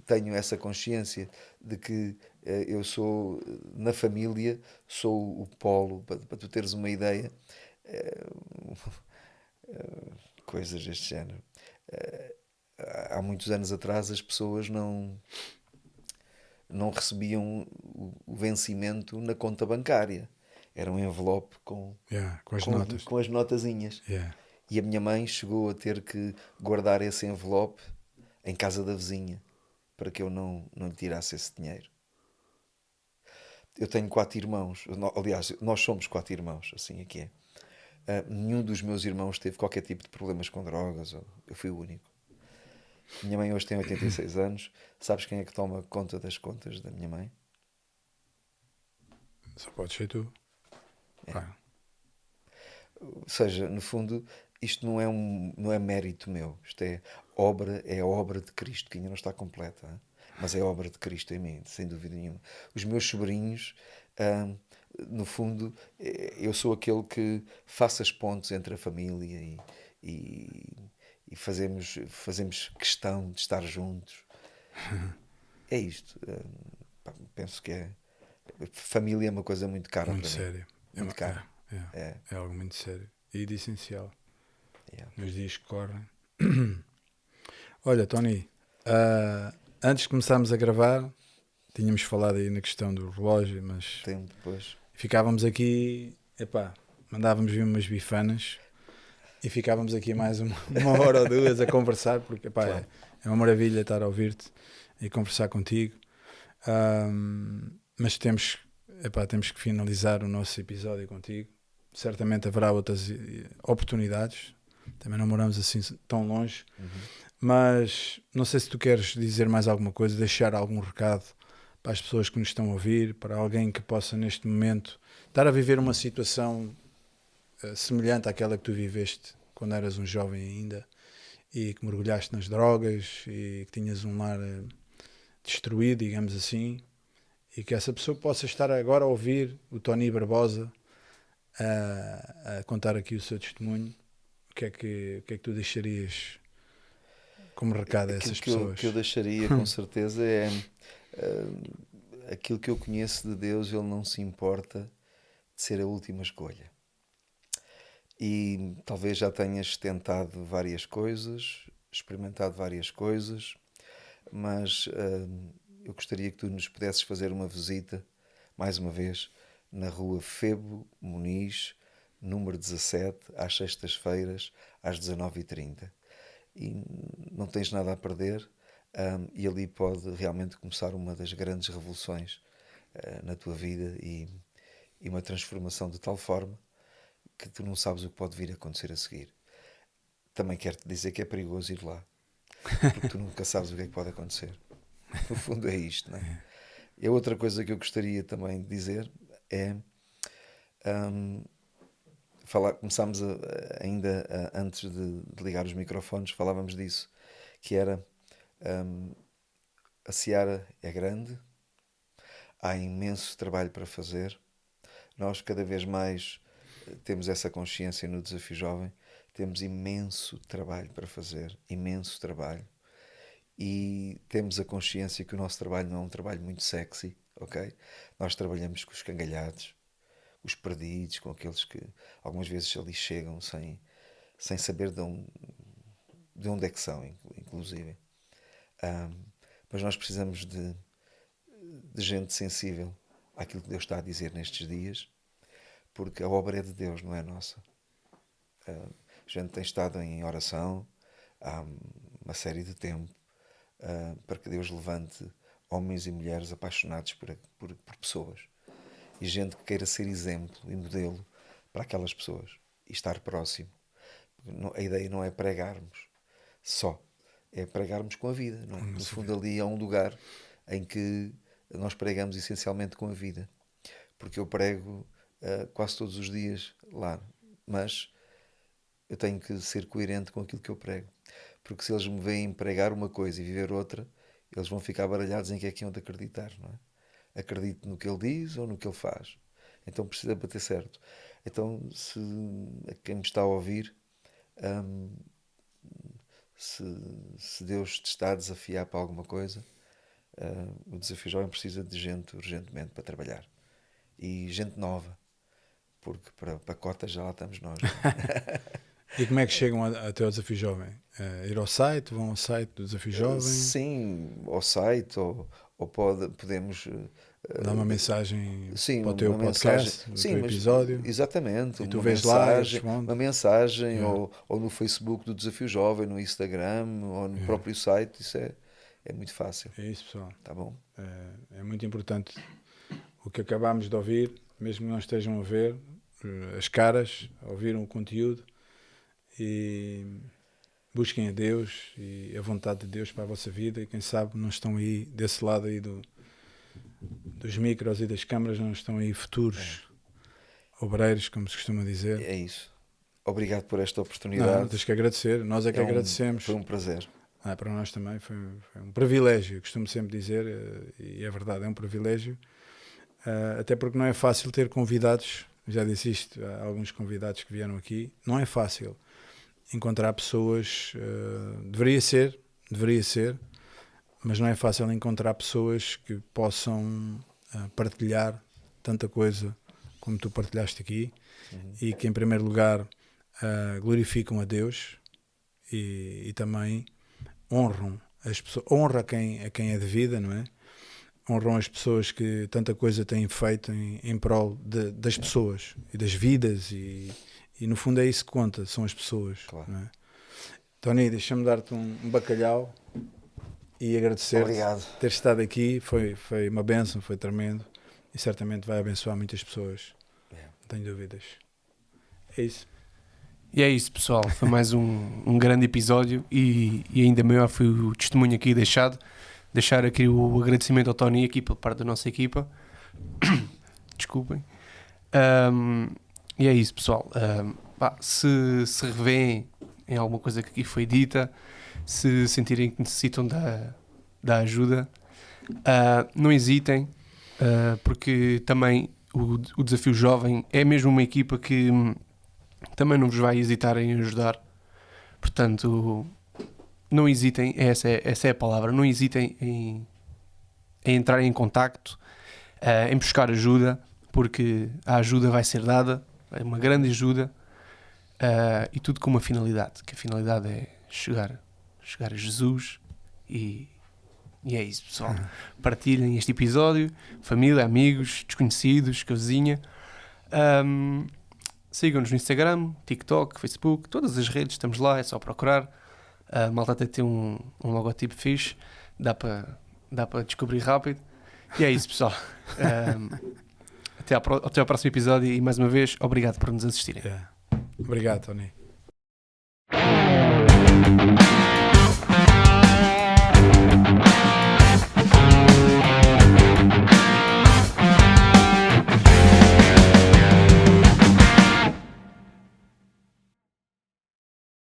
Tenho essa consciência de que eu sou, na família, sou o polo, para tu teres uma ideia, coisas deste género. Há muitos anos atrás as pessoas não recebiam o vencimento na conta bancária. Era um envelope Com as notas. com as notazinhas. E a minha mãe chegou a ter que guardar esse envelope em casa da vizinha para que eu não lhe tirasse esse dinheiro. Eu tenho 4 irmãos. Aliás, nós somos 4 irmãos, assim é que é. Nenhum dos meus irmãos teve qualquer tipo de problemas com drogas. Eu fui o único. Minha mãe hoje tem 86 anos. Sabes quem é que toma conta das contas da minha mãe? Só pode ser tu. Ou seja, no fundo, isto não é mérito meu. Isto é a obra de Cristo, que ainda não está completa. Hein? Mas é a obra de Cristo em mim, sem dúvida nenhuma. Os meus sobrinhos, no fundo, eu sou aquele que faço as pontes entre a família e fazemos questão de estar juntos. É isto. Penso que família é uma coisa muito cara Muito para sério. mim. Muito cara. É algo muito sério e de essencial nos dias que correm. Olha, Tony, antes de começarmos a gravar, tínhamos falado aí na questão do relógio, mas Tempo depois. ficávamos aqui, mandávamos vir umas bifanas e ficávamos aqui mais uma hora ou duas a conversar, porque Claro. é uma maravilha estar a ouvir-te e conversar contigo. Mas temos que finalizar o nosso episódio contigo. Certamente haverá outras oportunidades. Também não moramos assim tão longe. Mas não sei se tu queres dizer mais alguma coisa, deixar algum recado para as pessoas que nos estão a ouvir, para alguém que possa neste momento estar a viver uma situação semelhante àquela que tu viveste quando eras um jovem ainda e que mergulhaste nas drogas e que tinhas um lar destruído, digamos assim, e que essa pessoa possa estar agora a ouvir o Tony Barbosa a contar aqui o seu testemunho. O que é que tu deixarias como recado a essas pessoas? O que eu deixaria com certeza é aquilo que eu conheço de Deus. Ele não se importa de ser a última escolha. E talvez já tenhas tentado várias coisas, experimentado várias coisas, mas eu gostaria que tu nos pudesses fazer uma visita, mais uma vez, na rua Febo Muniz, número 17, às sextas-feiras, às 19h30. E não tens nada a perder, e ali pode realmente começar uma das grandes revoluções na tua vida e uma transformação de tal forma que tu não sabes o que pode vir a acontecer a seguir. Também quero-te dizer que é perigoso ir lá, porque tu nunca sabes o que é que pode acontecer. No fundo é isto, não é? E a outra coisa que eu gostaria também de dizer é começámos ainda antes de ligar os microfones, falávamos disso, que era a seara é grande, há imenso trabalho para fazer. Nós cada vez mais temos essa consciência no Desafio Jovem, temos imenso trabalho para fazer, imenso trabalho. E temos a consciência que o nosso trabalho não é um trabalho muito sexy, ok? Nós trabalhamos com os cangalhados, os perdidos, com aqueles que algumas vezes ali chegam sem saber de onde é que são, inclusive. Mas nós precisamos de gente sensível àquilo que Deus está a dizer nestes dias, porque a obra é de Deus, não é nossa. A gente tem estado em oração há uma série de tempo para que Deus levante homens e mulheres apaixonados por pessoas e gente que queira ser exemplo e modelo para aquelas pessoas e estar próximo. A ideia não é pregarmos só, é pregarmos com a vida, não é? No fundo ali é um lugar em que nós pregamos essencialmente com a vida, porque eu prego quase todos os dias lá, mas eu tenho que ser coerente com aquilo que eu prego, porque se eles me veem pregar uma coisa e viver outra, eles vão ficar baralhados em que é que iam de acreditar, não é? Acredito no que ele diz ou no que ele faz. Então precisa bater certo. Então, se quem me está a ouvir, se Deus te está a desafiar para alguma coisa, o Desafio Jovem precisa de gente urgentemente para trabalhar. E gente nova, porque para cotas já lá estamos nós. E como é que chegam até o Desafio Jovem? Ir ao site? Vão ao site do Desafio Jovem? Sim, ao site, ou podemos... Dar uma mensagem sim, para o teu podcast, do teu episódio. Exatamente. E tu vês lá e uma mensagem ou no Facebook do Desafio Jovem, no Instagram, ou no próprio site. Isso é muito fácil. É isso, pessoal. Tá bom? É muito importante o que acabámos de ouvir, mesmo que não estejam a ver as caras, a ouvir o conteúdo, e busquem a Deus e a vontade de Deus para a vossa vida, e quem sabe não estão aí desse lado aí dos micros e das câmaras, não estão aí futuros obreiros, como se costuma dizer. É isso. Obrigado por esta oportunidade. Não, tens que agradecer, nós é que agradecemos. Foi um prazer. Para nós também foi um privilégio, costumo sempre dizer, e é verdade, é um privilégio, até porque não é fácil ter convidados, já disse isto, há alguns convidados que vieram aqui, não é fácil encontrar pessoas, deveria ser, mas não é fácil encontrar pessoas que possam partilhar tanta coisa como tu partilhaste aqui, e que em primeiro lugar glorificam a Deus e também honram as pessoas, honra a quem é devida, não é? Honram as pessoas que tanta coisa têm feito em prol das pessoas e das vidas, e no fundo é isso que conta, são as pessoas. Claro. Não é? Tony, deixa-me dar-te um bacalhau e agradecer-te por ter estado aqui, foi uma bênção, foi tremendo, e certamente vai abençoar muitas pessoas, não tenho dúvidas. É isso. E é isso, pessoal, foi mais um grande episódio, e ainda maior foi o testemunho aqui deixar aqui o agradecimento ao Tony aqui por parte da nossa equipa. Desculpem. E é isso, pessoal. Se revêem em alguma coisa que aqui foi dita, se sentirem que necessitam da ajuda, não hesitem, porque também o Desafio Jovem é mesmo uma equipa que também não vos vai hesitar em ajudar. Portanto, não hesitem, essa é a palavra, não hesitem em entrar em contacto, em buscar ajuda, porque a ajuda vai ser dada, é uma grande ajuda, e tudo com uma finalidade, que a finalidade é chegar a Jesus, e é isso, pessoal. Partilhem este episódio, família, amigos, desconhecidos, casinha. Sigam-nos no Instagram, TikTok, Facebook, todas as redes, estamos lá, é só procurar. A malta até tem um logotipo fixe, dá para descobrir rápido. E é isso, pessoal. Até ao próximo episódio, e mais uma vez, obrigado por nos assistirem. Obrigado, Tony.